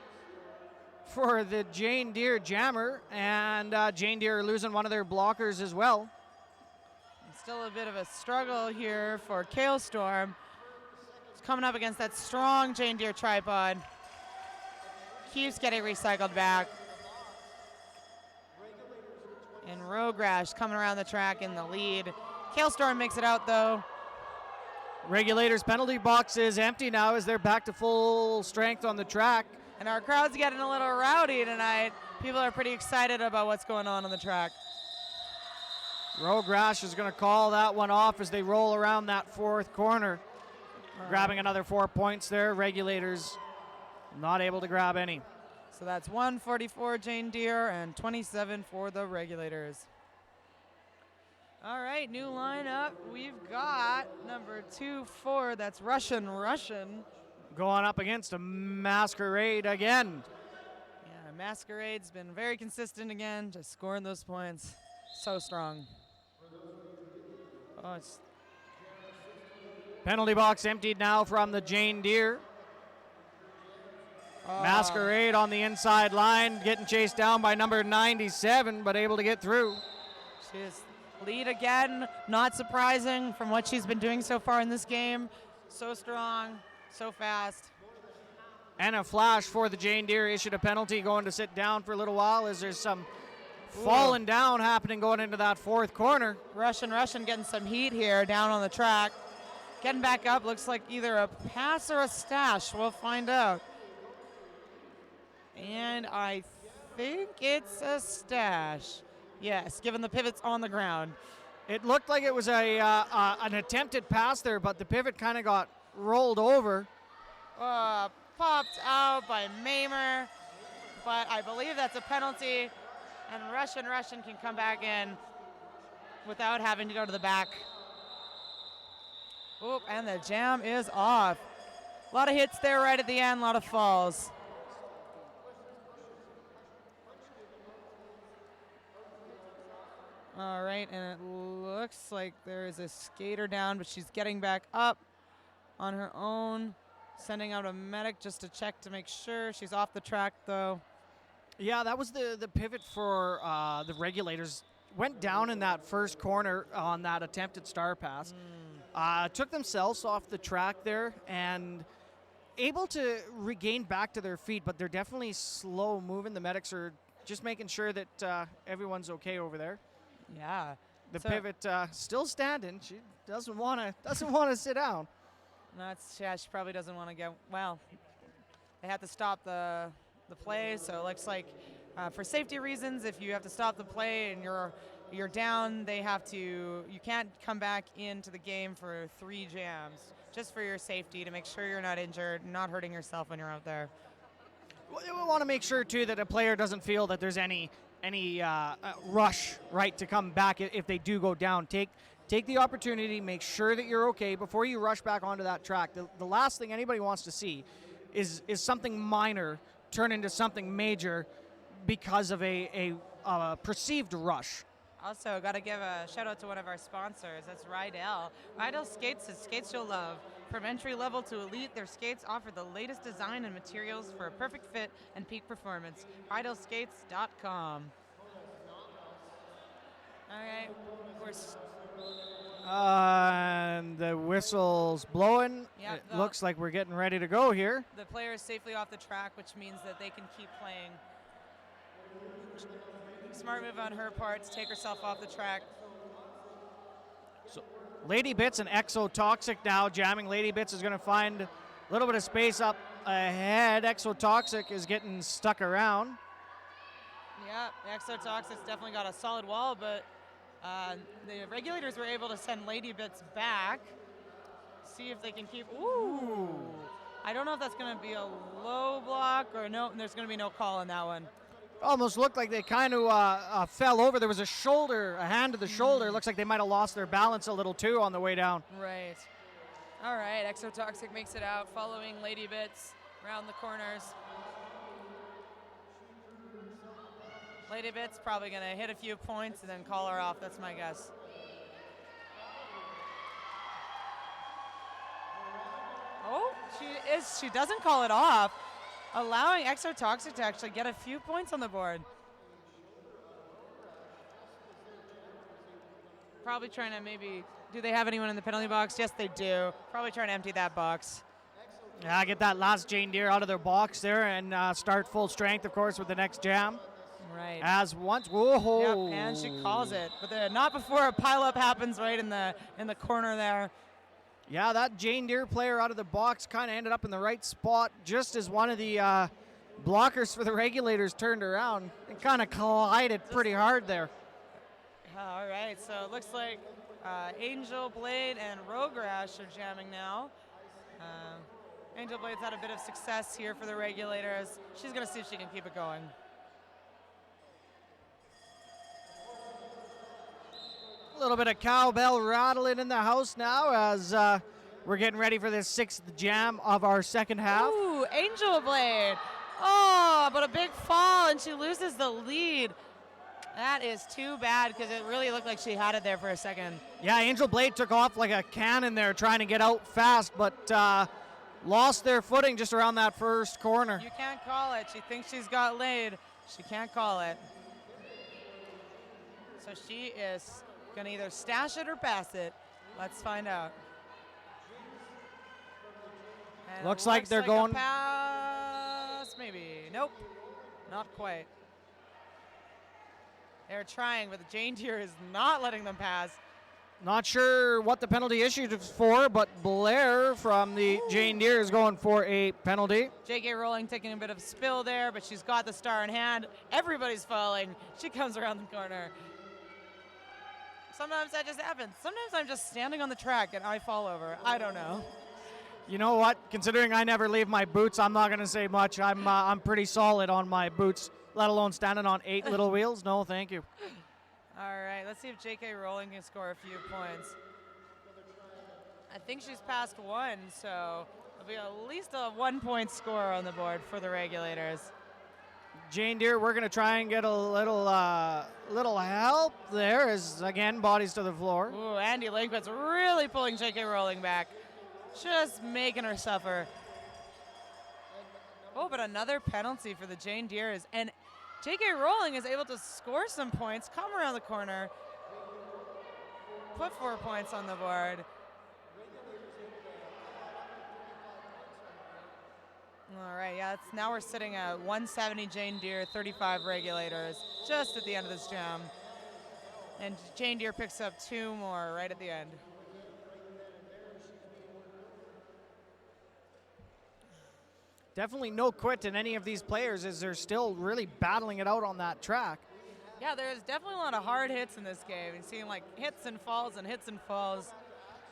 for the Jane Deere jammer. And Jane Deere losing one of their blockers as well. Still a bit of a struggle here for Kale Storm. It's coming up against that strong Jane Deere tripod. Keeps getting recycled back. And Rogue Rash coming around the track in the lead. Kale Storm makes it out though. Regulators penalty box is empty now as they're back to full strength on the track. And our crowd's getting a little rowdy tonight. People are pretty excited about what's going on the track. Rogue Rash is going to call that one off as they roll around that fourth corner. Grabbing another 4 points there. Regulators not able to grab any. So that's 144 Jane Deere and 27 for the Regulators. All right, new lineup. We've got number 2-4. That's Russian. going up against a Masquerade again. Yeah, Masquerade's been very consistent again, just scoring those points. So strong. Oh, it's Penalty box emptied now from the Jane Deere. Masquerade on the inside line, getting chased down by number 97, but able to get through. She's lead again, not surprising from what she's been doing so far in this game. So strong, so fast. And a flash for the Jane Deere, issued a penalty, going to sit down for a little while as there's some falling down happening going into that fourth corner. Russian getting some heat here down on the track. Getting back up, looks like either a pass or a stash. We'll find out. And I think it's a stash. Yes, given the pivots on the ground. It looked like it was an attempted pass there, but the pivot kind of got rolled over. Popped out by Mamer, but I believe that's a penalty, and Russian can come back in without having to go to the back. Oop, and the jam is off. A lot of hits there right at the end, a lot of falls. All right, and it looks like there is a skater down, but she's getting back up on her own, sending out a medic just to check to make sure. She's off the track, though. Yeah, that was the pivot for the regulators. Went down in that first corner on that attempted star pass. Took themselves off the track there and able to regain back to their feet, but they're definitely slow moving. The medics are just making sure that everyone's okay over there. Yeah. The pivot still standing. She doesn't want to sit down. Yeah, she probably doesn't want to go. Well, they have to stop the play, so it looks like for safety reasons, if you have to stop the play and you're down, you can't come back into the game for 3 jams, just for your safety, to make sure you're not injured, not hurting yourself when you're out there. We want to make sure too that a player doesn't feel that there's any rush, right, to come back if they do go down. Take the opportunity, make sure that you're okay before you rush back onto that track. The last thing anybody wants to see is something minor turn into something major because of a perceived rush. Also, got to give a shout out to one of our sponsors. That's Rydell. Rydell Skates is skates you'll love. From entry level to elite, their skates offer the latest design and materials for a perfect fit and peak performance. RydellSkates.com. All right, And the whistle's blowing. Yep, It looks like we're getting ready to go here. the player is safely off the track, which means that they can keep playing. Smart move on her part to take herself off the track. So Lady Bits and Exotoxic now jamming. Lady Bits is going to find a little bit of space up ahead. Exotoxic is getting stuck around. Yeah, Exotoxic's definitely got a solid wall, but the regulators were able to send Lady Bits back. See if they can keep. Ooh! I don't know if that's going to be a low block or no. There's going to be no call on that one. Almost looked like they kind of fell over. There was a hand to the shoulder. Looks like they might have lost their balance a little too on the way down. Right. All right, Exotoxic makes it out, following Lady Bits around the corners. Lady Bits probably going to hit a few points and then call her off. That's my guess. Oh, she doesn't call it off, allowing Exotoxic to actually get a few points on the board. Probably trying to do they have anyone in the penalty box? Yes, they do. Probably trying to empty that box. Yeah, get that last Jane Deere out of their box there and start full strength, of course, with the next jam. Right. As once, whoa! Yep, and she calls it, but not before a pileup happens right in the corner there. Yeah, that Jane Deere player out of the box kind of ended up in the right spot just as one of the blockers for the regulators turned around and kind of collided pretty hard there. All right, so it looks like Angel Blade and Rogue Rash are jamming now. Angel Blade's had a bit of success here for the regulators. She's going to see if she can keep it going. A little bit of cowbell rattling in the house now as We're getting ready for this 6th jam of our second half. Ooh, Angel Blade. Oh, but a big fall, and she loses the lead. That is too bad because it really looked like she had it there for a second. Yeah, Angel Blade took off like a cannon there trying to get out fast, but lost their footing just around that first corner. You can't call it. She thinks she's got laid. She can't call it. So she is going to either stash it or pass it. Let's find out. And Looks like they're going. A pass, maybe. Nope, not quite. They're trying, but the Jane Deere is not letting them pass. Not sure what the penalty issued for, but Blair from the Jane Deere is going for a penalty. J.K. Rowling taking a bit of spill there, but she's got the star in hand. Everybody's falling. She comes around the corner. Sometimes that just happens. Sometimes I'm just standing on the track and I fall over. I don't know. You know what? Considering I never leave my boots, I'm not going to say much. I'm pretty solid on my boots, let alone standing on 8 little wheels. No, thank you. All right, let's see if J.K. Rowling can score a few points. I think she's passed 1, so there'll be at least a 1-point score on the board for the Regulators. Jane Deere, we're going to try and get a little help there as, again, bodies to the floor. Ooh, Andy Linquit's really pulling J.K. Rowling back. Just making her suffer. Oh, but another penalty for the Jane Deeres. And J.K. Rowling is able to score some points, come around the corner, put 4 points on the board. All right, yeah, now we're sitting at 170 Jane Deere, 35 Regulators, just at the end of this jam. And Jane Deere picks up 2 more right at the end. Definitely no quit in any of these players as they're still really battling it out on that track. Yeah, there's definitely a lot of hard hits in this game. You're seeing like hits and falls and hits and falls.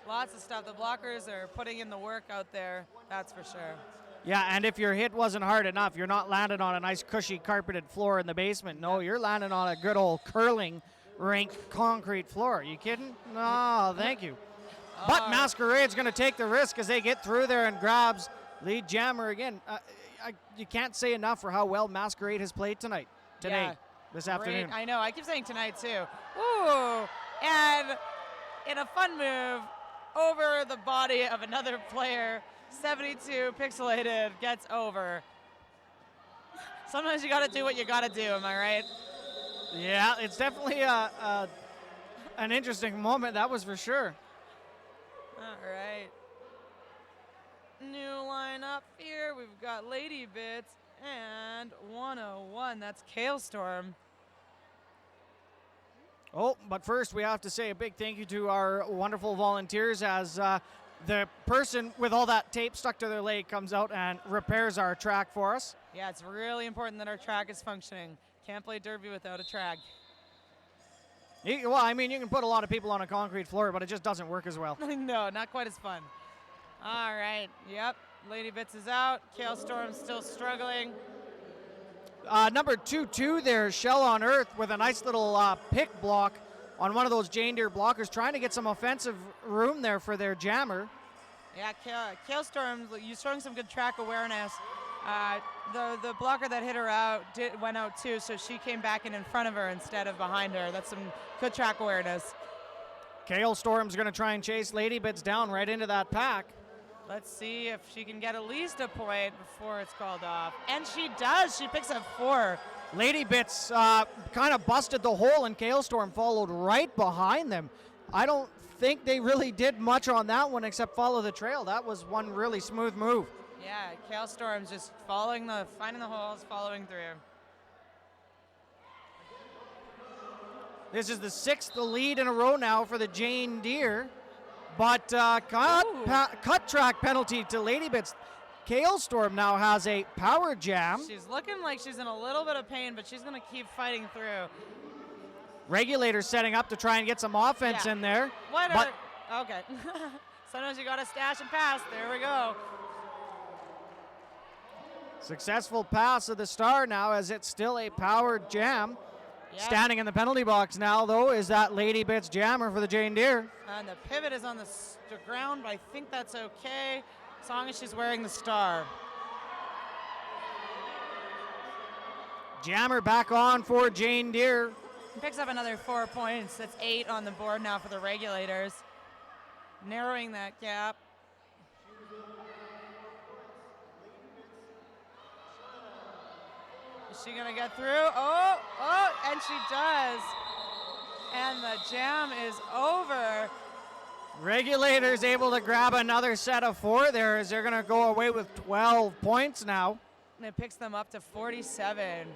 Lots of stuff. The blockers are putting in the work out there, that's for sure. Yeah, and if your hit wasn't hard enough, you're not landing on a nice cushy carpeted floor in the basement. No, you're landing on a good old curling rink concrete floor. Are you kidding? No, thank you. But Masquerade's going to take the risk as they get through there and grabs lead jammer again. You can't say enough for how well Masquerade has played today, this afternoon. I know, I keep saying tonight too. Ooh, and in a fun move, over the body of another player, 72 pixelated gets over. Sometimes you got to do what you got to do, am I right? Yeah, it's definitely an interesting moment, that was for sure. All right. New lineup here. We've got Lady Bits and 101. That's Kailstorm. Oh, but first we have to say a big thank you to our wonderful volunteers as the person with all that tape stuck to their leg comes out and repairs our track for us. Yeah, it's really important that our track is functioning. Can't play derby without a track. Well, I mean, you can put a lot of people on a concrete floor, but it just doesn't work as well. No, not quite as fun. All right, yep, Lady Bits is out. Kailstorm's still struggling. Number 2-2 there, Shell on Earth with a nice little pick block on one of those Jane Deere blockers, trying to get some offensive room there for their jammer. Yeah, Kailstorm, you're showing some good track awareness. The blocker that hit her out went out too, so she came back in front of her instead of behind her. That's some good track awareness. Kailstorm's going to try and chase Lady Bits down right into that pack. Let's see if she can get at least a point before it's called off. And she does. She picks up 4. Lady Bits kind of busted the hole, and Kailstorm followed right behind them. I don't think they really did much on that one except follow the trail. That was one really smooth move. Yeah, Kailstorm's just finding the holes, following through. This is the 6th lead in a row now for the Jane Deere. But cut track penalty to Lady Bits. Kailstorm now has a power jam. She's looking like she's in a little bit of pain, but she's going to keep fighting through. Regulators setting up to try and get some offense in there. Okay. Sometimes you got to stash and pass. There we go. Successful pass of the star now as it's still a powered jam. Yep. Standing in the penalty box now, though, is that Lady Bits jammer for the Jane Deere. And the pivot is on the ground, but I think that's okay as long as she's wearing the star. Jammer back on for Jane Deere. Picks up another 4 points. That's 8 on the board now for the Regulators. Narrowing that gap. Is she gonna get through? Oh, and she does. And the jam is over. Regulators able to grab another set of 4 there as they're gonna go away with 12 points now. And it picks them up to 47.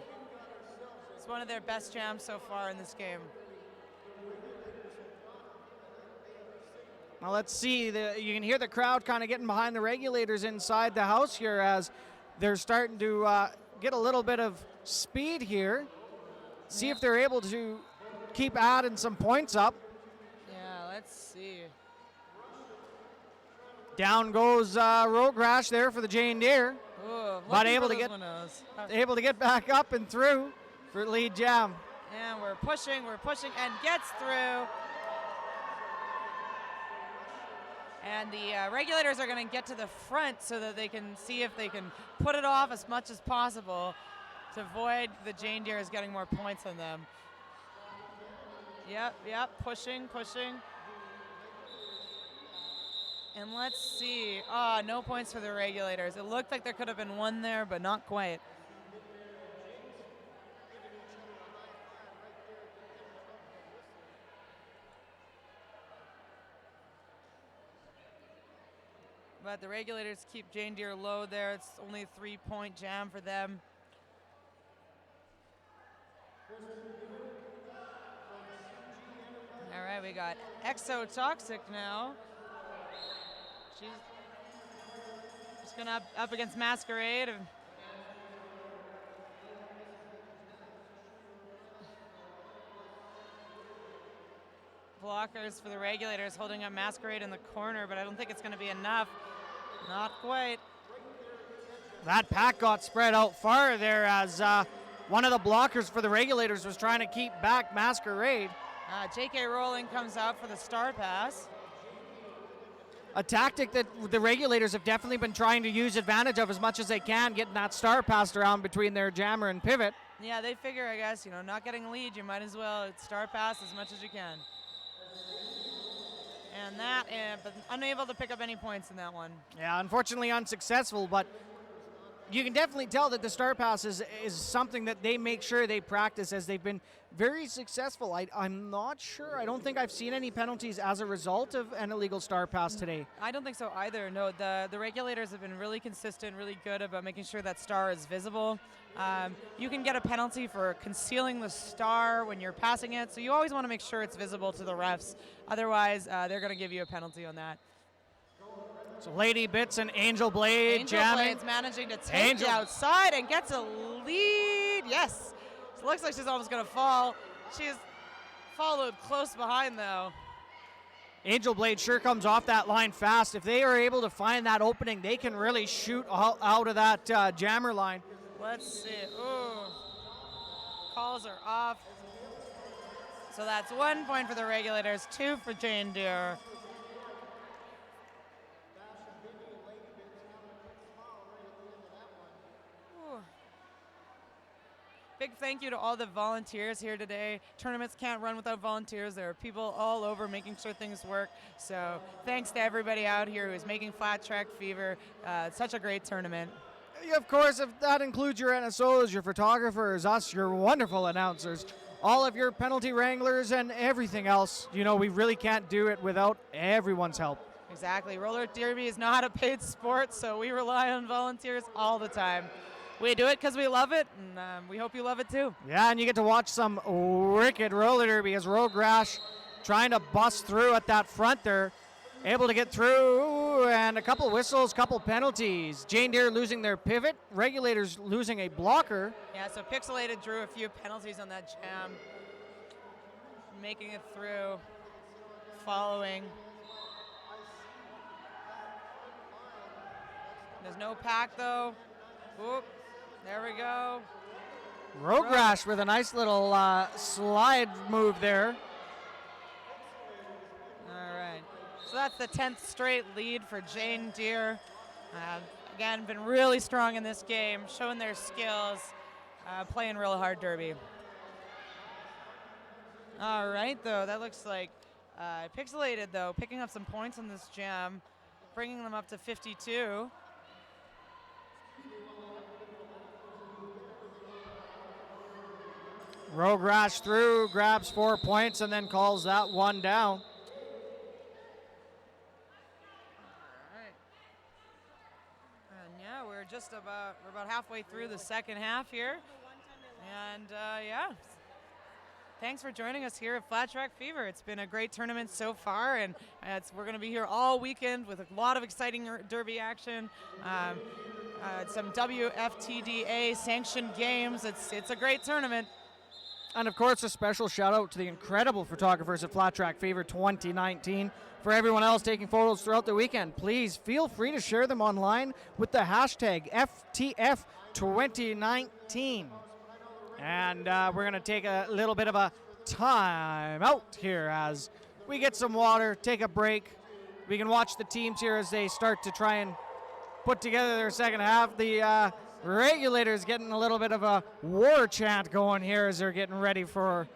It's one of their best jams so far in this game. Now let's see, you can hear the crowd kind of getting behind the Regulators inside the house here as they're starting to get a little bit of speed here. See if they're able to keep adding some points up. Yeah, let's see. Down goes Road Rash there for the Jane Deere, Ooh, but looking able for to those get winnows. back up and through for lead jam. And we're pushing, and gets through. And the Regulators are going to get to the front so that they can see if they can put it off as much as possible to avoid the Jane Deere's getting more points than them. Yep, pushing. And let's see. No points for the Regulators. It looked like there could have been one there, but not quite. But the Regulators keep Jane Deere low there. It's only a 3-point jam for them. All right, we got Exotoxic now. She's just gonna up against Masquerade. Blockers for the Regulators holding up Masquerade in the corner, but I don't think it's gonna be enough. Not quite. That pack got spread out far there as one of the blockers for the Regulators was trying to keep back Masquerade. J.K. Rowling comes out for the star pass. A tactic that the Regulators have definitely been trying to use advantage of as much as they can, getting that star passed around between their jammer and pivot. Yeah, they figure, I guess, not getting a lead, you might as well star pass as much as you can. And that, but unable to pick up any points in that one. Yeah, unfortunately unsuccessful, but you can definitely tell that the star pass is something that they make sure they practice as they've been very successful. I'm not sure. I don't think I've seen any penalties as a result of an illegal star pass today. I don't think so either. No, the Regulators have been really consistent, really good about making sure that star is visible. You can get a penalty for concealing the star when you're passing it, so you always want to make sure it's visible to the refs. Otherwise, they're going to give you a penalty on that. So Lady Bits and Angel Blade jamming. Blade's managing to take the outside and gets a lead. Yes. It looks like she's almost going to fall. She's followed close behind, though. Angel Blade sure comes off that line fast. If they are able to find that opening, they can really shoot out of that jammer line. Let's see. Ooh. Calls are off. So that's 1 point for the Regulators, 2 for Jane Deere. Big thank you to all the volunteers here today. Tournaments can't run without volunteers. There are people all over making sure things work. So thanks to everybody out here who's making Flat Track Fever such a great tournament. Of course, if that includes your NSOs, your photographers, us, your wonderful announcers, all of your penalty wranglers and everything else, we really can't do it without everyone's help. Exactly. Roller derby is not a paid sport, so we rely on volunteers all the time. We do it because we love it, and we hope you love it too. Yeah, and you get to watch some wicked roller derby as Rogue Rash trying to bust through at that front there. Able to get through, and a couple whistles, couple penalties. Jane Deere losing their pivot, Regulators losing a blocker. Yeah, so Pixelated drew a few penalties on that jam. Making it through, following. There's no pack though. Oop, there we go. Rogrash with a nice little slide move there. All right. So that's the 10th straight lead for Jane Deere. Again, been really strong in this game, showing their skills, playing real hard derby. All right, though, that looks like Pixelated, though, picking up some points on this jam, bringing them up to 52. Rogrash through, grabs 4 points, and then calls that one down. And we're about halfway through the second half here. And thanks for joining us here at Flat Track Fever. It's been a great tournament so far, and we're going to be here all weekend with a lot of exciting derby action. Some WFTDA sanctioned games. It's a great tournament. And of course, a special shout out to the incredible photographers at Flat Track Fever 2019. For everyone else taking photos throughout the weekend, please feel free to share them online with the hashtag FTF2019. And we're going to take a little bit of a time out here as we get some water, take a break. We can watch the teams here as they start to try and put together their second half. The regulators getting a little bit of a war chant going here as they're getting ready for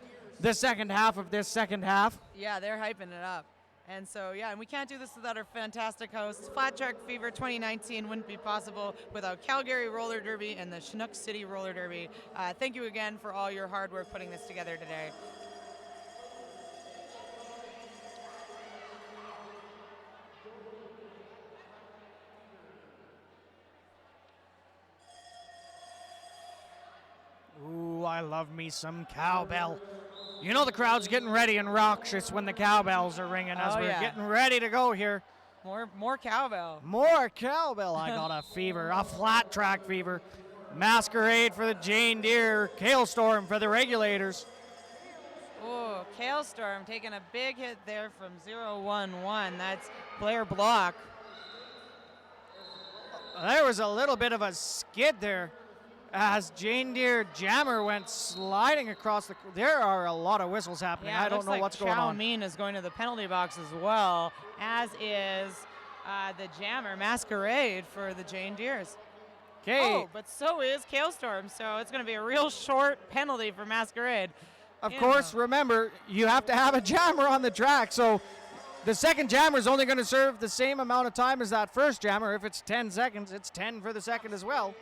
the second half of this second half. Yeah, they're hyping it up. And so, and we can't do this without our fantastic hosts. Flat Track Fever 2019 wouldn't be possible without Calgary Roller Derby and the Chinook City Roller Derby. Thank you again for all your hard work putting this together today. Ooh, I love me some cowbell. You know the crowd's getting ready and raucous when the cowbells are ringing as we're getting ready to go here. More cowbell. More cowbell. I got a fever, a flat track fever. Masquerade for the Jane Deere, Kailstorm for the regulators. Oh, Kailstorm taking a big hit there from 0-1-1. That's Blair Block. There was a little bit of a skid there as Jane Deere Jammer went sliding across the. There are a lot of whistles happening. I don't know what's going on. Chow Mein is going to the penalty box as well, as is the Jammer Masquerade for the Jane Deeres. Okay. Oh, but so is Kailstorm, so it's going to be a real short penalty for Masquerade. Of course, remember, you have to have a jammer on the track, so the second jammer is only going to serve the same amount of time as that first jammer. If it's 10 seconds, it's 10 for the second as well.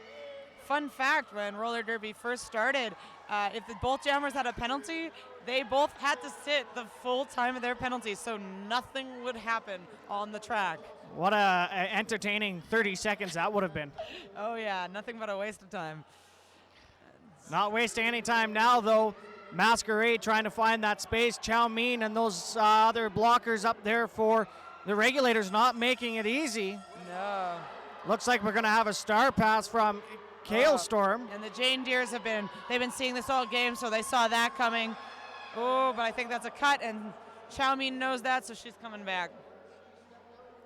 Fun fact, when roller derby first started, if both jammers had a penalty, they both had to sit the full time of their penalty, so nothing would happen on the track. What a entertaining 30 seconds that would have been. Oh yeah, nothing but a waste of time. Not wasting any time now, though. Masquerade trying to find that space. Chow Mein and those other blockers up there for the regulators not making it easy. No. Looks like we're going to have a star pass from Kailstorm. And the Jane Deeres they've been seeing this all game, so they saw that coming. Oh, but I think that's a cut, and Chow Mein knows that, so she's coming back.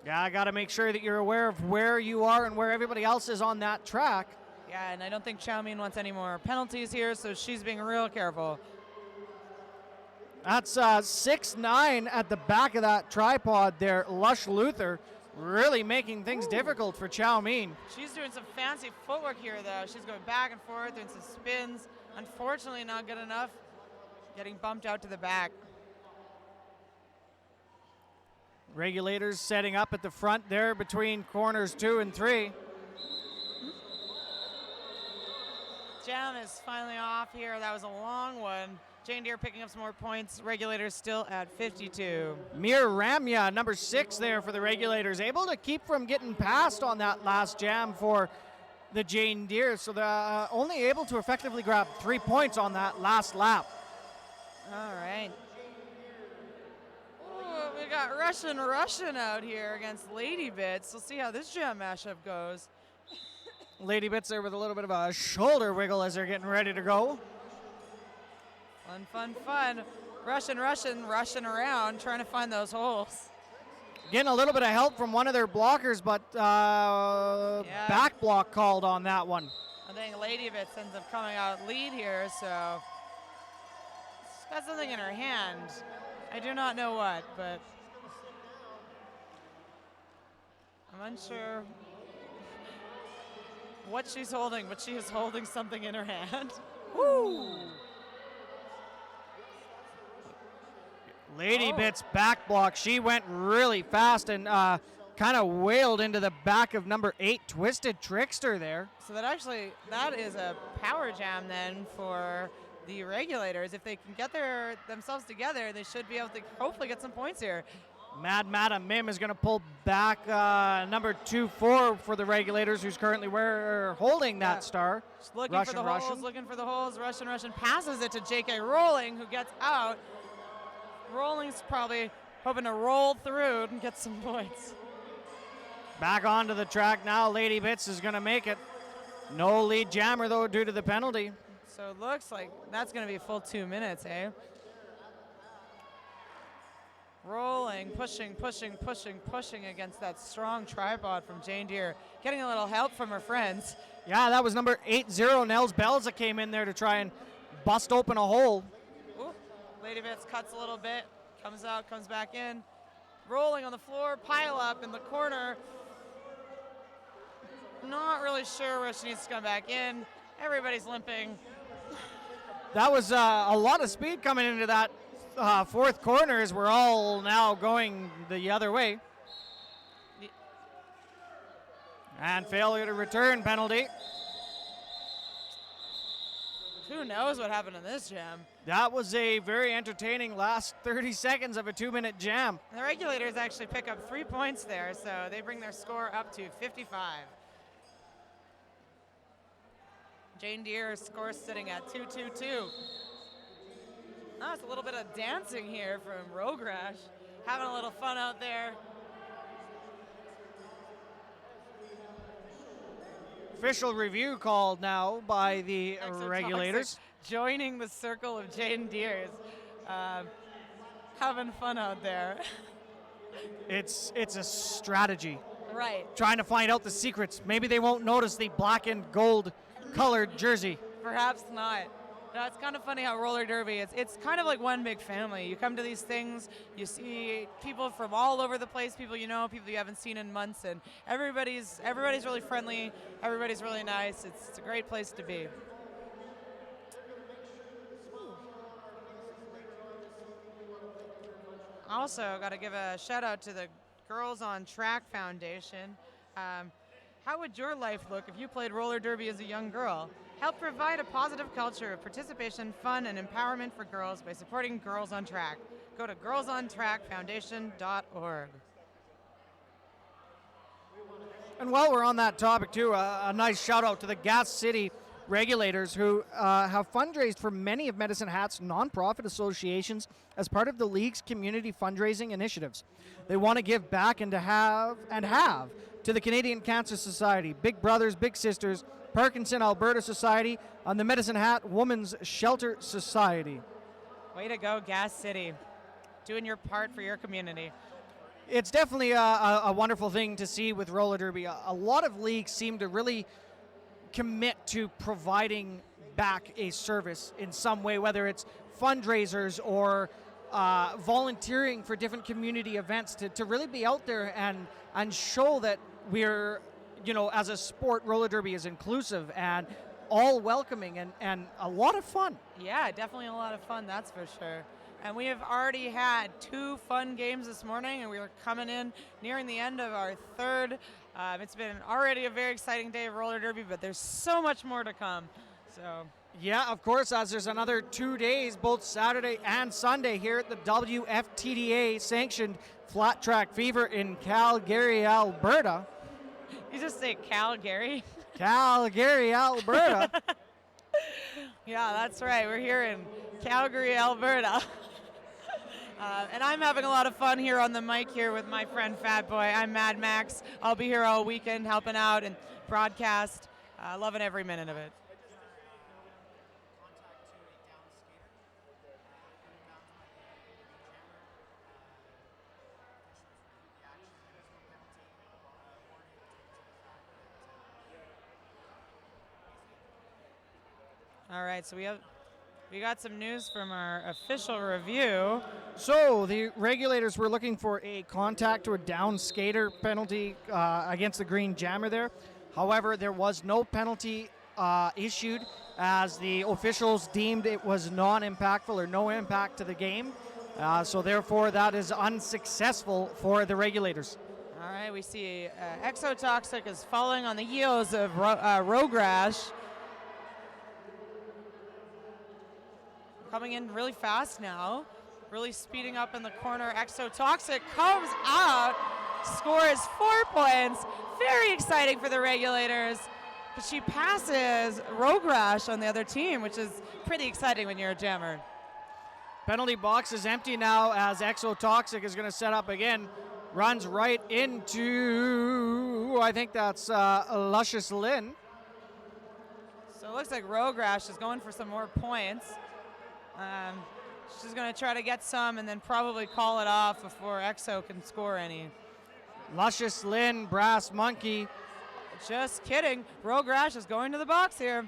Yeah, I got to make sure that you're aware of where you are and where everybody else is on that track. Yeah, and I don't think Chow Mein wants any more penalties here, so she's being real careful. That's 6'9" at the back of that tripod there. Lush Luther really making things difficult for Chow Mein. She's doing some fancy footwork here, though. She's going back and forth, doing some spins. Unfortunately, not good enough. Getting bumped out to the back. Regulators setting up at the front there between corners 2 and 3. Jam is finally off here. That was a long one. Jane Deere picking up some more points. Regulators still at 52. Mir Ramya, number 6 there for the regulators, able to keep from getting past on that last jam for the Jane Deere. So they're only able to effectively grab 3 points on that last lap. All right. Ooh, we got Russian out here against Lady Bits. We'll see how this jam mashup goes. Lady Bits there with a little bit of a shoulder wiggle as they're getting ready to go. Fun. Russian around, trying to find those holes. Getting a little bit of help from one of their blockers, but back block called on that one. I think Lady Bits ends up coming out lead here, so she's got something in her hand. I do not know what, but I'm unsure what she's holding, but she is holding something in her hand. Woo! Lady Bits back block. She went really fast and kind of wailed into the back of number 8, Twisted Trickster there. So that is a power jam then for the regulators. If they can get themselves together, they should be able to hopefully get some points here. Mad Madam Mim is going to pull back number 2-4 for the regulators, who's currently holding that star. Just looking for the holes, looking for the holes. Russian passes it to J.K. Rolling, who gets out. Rolling's probably hoping to roll through and get some points. Back onto the track now. Lady Bits is going to make it. No lead jammer, though, due to the penalty. So it looks like that's going to be a full 2 minutes, eh? Rolling, pushing against that strong tripod from Jane Deere. Getting a little help from her friends. Yeah, that was number 80, Nels Bells, that came in there to try and bust open a hole. Ooh, Lady Bits cuts a little bit, comes out, comes back in. Rolling on the floor, pile up in the corner. Not really sure where she needs to come back in. Everybody's limping. That was a lot of speed coming into that fourth corner, as we're all now going the other way. And failure to return penalty. Who knows what happened in this jam? That was a very entertaining last 30 seconds of a 2-minute jam. The regulators actually pick up 3 points there, so they bring their score up to 55. Jane Deere's score sitting at 2-2-2. Oh, it's a little bit of dancing here from Rogrash. Having a little fun out there. Official review called now by the regulators. Joining the circle of Jane Deere's. Having fun out there. It's a strategy. Right. Trying to find out the secrets. Maybe they won't notice the black and gold colored jersey. Perhaps not. No, it's kind of funny how roller derby is. It's kind of like one big family. You come to these things, you see people from all over the place, people you know, people you haven't seen in months, and everybody's really friendly, everybody's really nice. It's a great place to be. Also, got to give a shout out to the Girls on Track Foundation. How would your life look if you played roller derby as a young girl? Help provide a positive culture of participation, fun, and empowerment for girls by supporting Girls on Track. Go to girlsontrackfoundation.org. And while we're on that topic, too, a nice shout out to the Gas City regulators who have fundraised for many of Medicine Hat's nonprofit associations as part of the league's community fundraising initiatives. They want to give back and have to the Canadian Cancer Society, Big Brothers, Big Sisters, Parkinson Alberta Society, and the Medicine Hat Women's Shelter Society. Way to go, Gas City. Doing your part for your community. It's definitely a wonderful thing to see with roller derby. A lot of leagues seem to really commit to providing back a service in some way, whether it's fundraisers or volunteering for different community events, to really be out there and show that we're, as a sport, roller derby is inclusive and all welcoming and a lot of fun. Yeah, definitely a lot of fun, that's for sure. And we have already had 2 fun games this morning, and we are coming in nearing the end of our third. It's been already a very exciting day of roller derby, but there's so much more to come. So yeah, of course, as there's another 2 days, both Saturday and Sunday, here at the WFTDA sanctioned Flat Track Fever in Calgary, Alberta. You just say Calgary? Calgary, Alberta. Yeah, that's right. We're here in Calgary, Alberta. And I'm having a lot of fun here on the mic here with my friend Fat Boy. I'm Mad Max. I'll be here all weekend helping out and broadcast. Loving every minute of it. All right, so we got some news from our official review. So the regulators were looking for a contact or down skater penalty against the green jammer there. However, there was no penalty issued as the officials deemed it was non-impactful or no impact to the game. So therefore, that is unsuccessful for the regulators. All right, we see Exotoxic is following on the heels of Rogrash. Coming in really fast now, really speeding up in the corner. Exotoxic comes out, scores 4 points. Very exciting for the regulators. But she passes Rogrash on the other team, which is pretty exciting when you're a jammer. Penalty box is empty now as Exotoxic is going to set up again. Runs right into, I think that's Luscious Lynn. So it looks like Rogrash is going for some more points. She's going to try to get some and then probably call it off before Exo can score any. Luscious Lynn, Brass Monkey. Just kidding. Rogrash is going to the box here.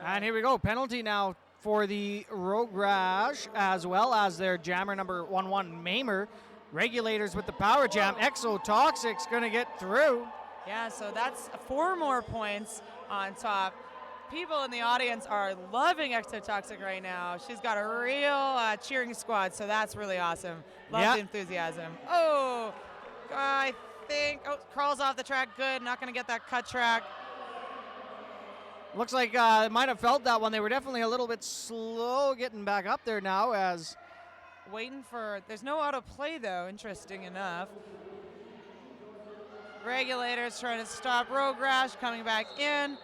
And here we go. Penalty now for the Rogrash as well as their jammer number 1-1 Maimer. Regulators with the power jam. Exotoxic's going to get through. Yeah, so that's 4 more points on top. People in the audience are loving Exotoxic right now. She's got a real cheering squad, so that's really awesome. Love the enthusiasm. Oh, I think, crawls off the track, good. Not going to get that cut track. Looks like it might have felt that one. They were definitely a little bit slow getting back up there now as... Waiting for, there's no auto play though, interesting enough. Regulators trying to stop Rogrash coming back in.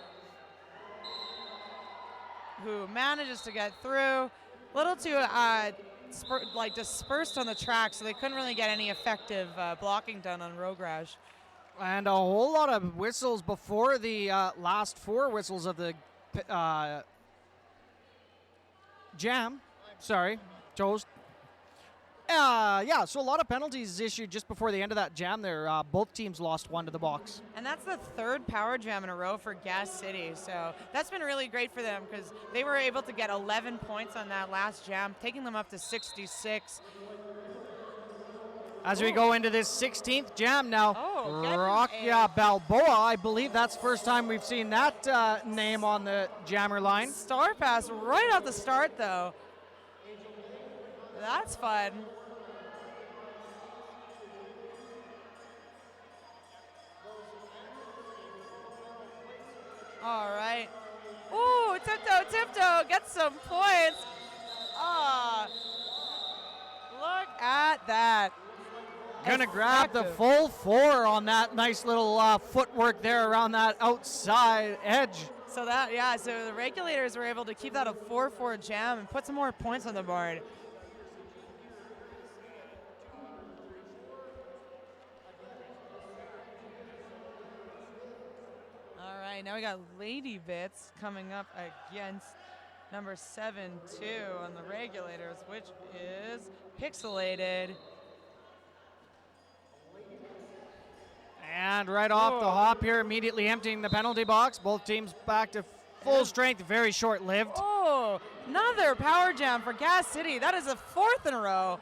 Who manages to get through. Little too dispersed on the track, so they couldn't really get any effective blocking done on Rogrash. And a whole lot of whistles before the last 4 whistles of the jam. Sorry, toast. Yeah, so a lot of penalties issued just before the end of that jam there. Both teams lost 1 to the box. And that's the 3rd power jam in a row for Gas City. So that's been really great for them because they were able to get 11 points on that last jam, taking them up to 66. As we go into this 16th jam now, Rakia a Balboa, I believe that's the first time we've seen that name on the jammer line. Star pass right off the start, though. That's fun. All right. Ooh, tiptoe, get some points. Look at that. Gonna grab the full 4 on that nice little footwork there around that outside edge. So so the regulators were able to keep that a 4-4 jam and put some more points on the board. All right, now we got Lady Bits coming up against number 7-2 on the regulators, which is Pixelated. And right off the hop here, immediately emptying the penalty box. Both teams back to full strength, very short-lived. Oh, another power jam for Gas City. That is the 4th in a row.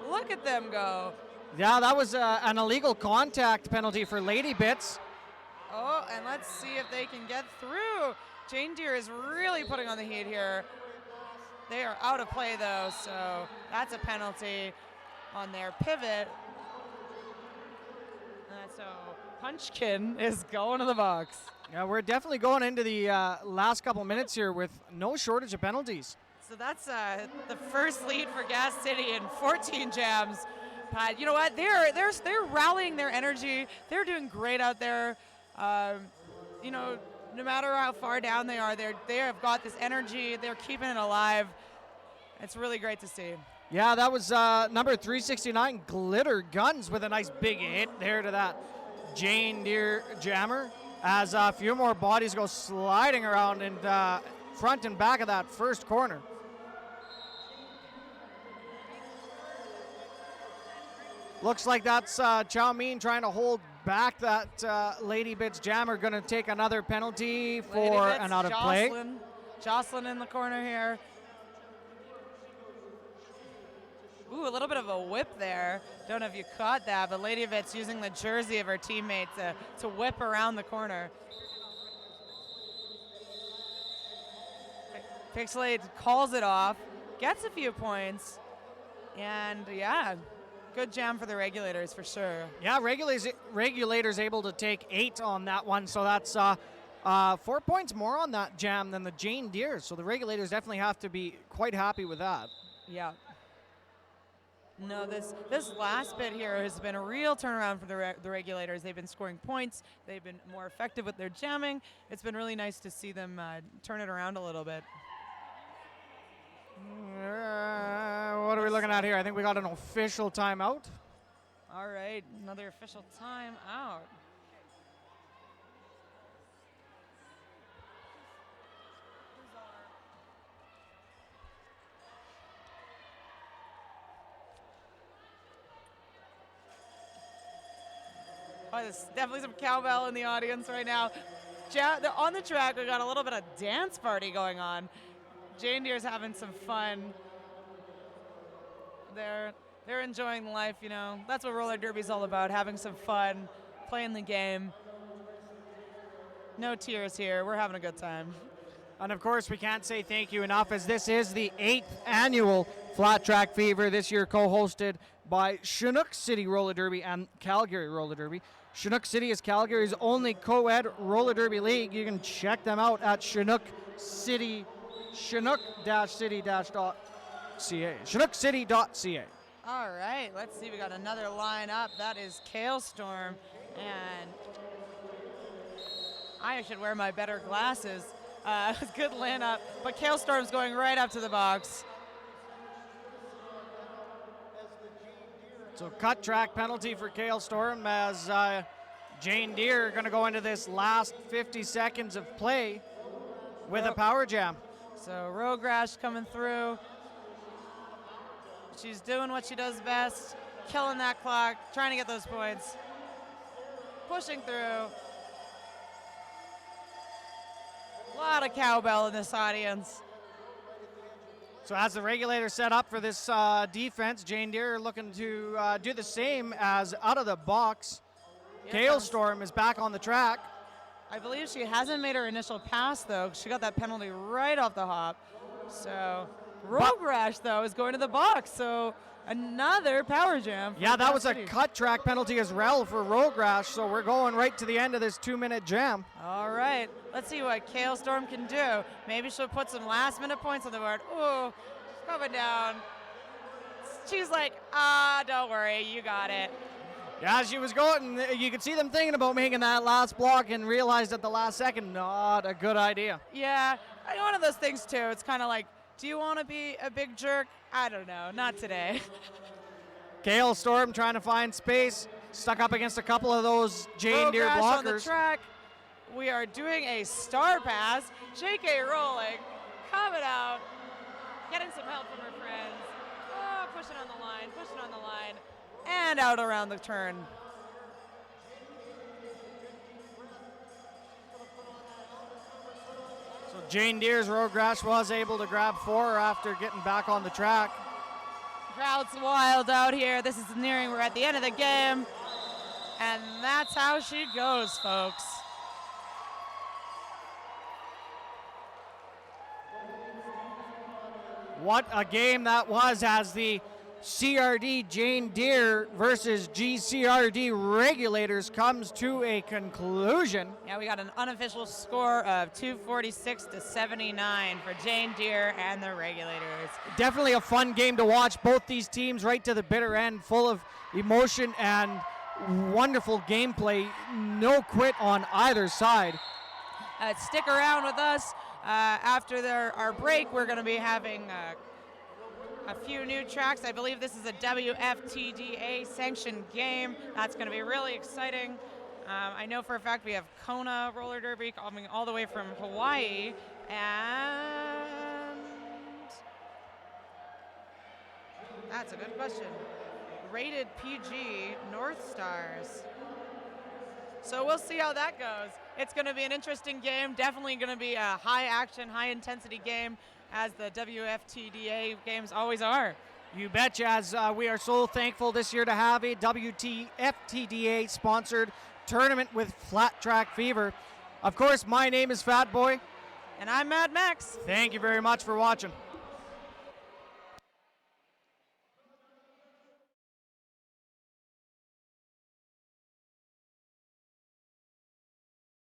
Look at them go. Yeah, that was an illegal contact penalty for Lady Bits. Oh, and let's see if they can get through. Jane Deere is really putting on the heat here. They are out of play, though, so that's a penalty on their pivot. So Punchkin is going to the box. Yeah, we're definitely going into the last couple minutes here with no shortage of penalties. So that's the first lead for Gas City in 14 jams. But you know what? They're rallying their energy. They're doing great out there. You know, no matter how far down they are, they have got this energy. They're keeping it alive. It's really great to see. Yeah, that was number 369, Glitter Guns, with a nice big hit there to that Jane Deere jammer. As a few more bodies go sliding around in front and back of that first corner. Looks like that's Chow Mein trying to hold back. That Lady Bits Jammer going to take another penalty for Lady Bits, an out of play. Jocelyn in the corner here. Ooh, a little bit of a whip there. Don't know if you caught that, but Lady Bits using the jersey of her teammate to whip around the corner. Pixelate calls it off, gets a few points, and yeah, good jam for the Regulators for sure. Yeah, Regulators able to take 8 on that one, so that's 4 points more on that jam than the Jane Deere. So the Regulators definitely have to be quite happy with that. Yeah. No, this last bit here has been a real turnaround for the Regulators. They've been scoring points. They've been more effective with their jamming. It's been really nice to see them turn it around a little bit. What are we looking at here? I think we got an official timeout. All right, another official timeout. Oh, there's definitely some cowbell in the audience right now. On the track, we got a little bit of dance party going on. Jane Deere's having some fun. They're enjoying life, you know. That's what roller derby's all about, having some fun, playing the game. No tears here. We're having a good time. And of course, we can't say thank you enough, as this is the 8th annual Flat Track Fever, this year co-hosted by Chinook City Roller Derby and Calgary Roller Derby. Chinook City is Calgary's only co-ed roller derby league. You can check them out at chinook-city.ca. chinookcity.ca. All right, let's see. We got another line up. That is Kale Storm, and I should wear my better glasses. Good land up, but Kale Storm's going right up to the box. So cut track penalty for Kale Storm, as Jane Deere going to go into this last 50 seconds of play with a power jam. So Rogue Rash coming through. She's doing what she does best, killing that clock, trying to get those points, pushing through. A lot of cowbell in this audience. So as the Regulators set up for this defense, Jane Deere looking to do the same as out of the box. Kale Storm is back on the track. I believe she hasn't made her initial pass, though. She got that penalty right off the hop. So Rogue Rash, though, is going to the box. So another power jam. Yeah, that was a cut track penalty as well for Rogue Rash. So we're going right to the end of this 2-minute jam. All right. Let's see what Kale Storm can do. Maybe she'll put some last-minute points on the board. Ooh, coming down. She's like, don't worry, you got it. Yeah, she was going. You could see them thinking about making that last block and realized at the last second, not a good idea. Yeah, one of those things, too. It's kind of like, do you want to be a big jerk? I don't know. Not today. Kale Storm trying to find space. Stuck up against a couple of those Jane Deere blockers. On the track. We are doing a star pass. JK rolling, coming out, getting some help from her friends. Oh, pushing on the line, and out around the turn. So Jane Deere's Rogue Rash was able to grab 4 after getting back on the track. Crowd's wild out here. This is nearing, we're at the end of the game. And that's how she goes, folks. What a game that was, as the CRD Jane Deere versus GCRD Regulators comes to a conclusion. Yeah, we got an unofficial score of 246-79 for Jane Deere and the Regulators. Definitely a fun game to watch. Both these teams right to the bitter end, full of emotion and wonderful gameplay. No quit on either side. Stick around with us. After our break, we're going to be having a few new tracks. I believe this is a WFTDA sanctioned game. That's going to be really exciting. I know for a fact we have Kona Roller Derby coming all the way from Hawaii. And that's a good question. Rated PG North Stars. So we'll see how that goes. It's going to be an interesting game. Definitely going to be a high action, high intensity game, as the WFTDA games always are. You betcha, as we are so thankful this year to have a WTFTDA sponsored tournament with Flat Track Fever. Of course, my name is Fat Boy. And I'm Mad Max. Thank you very much for watching.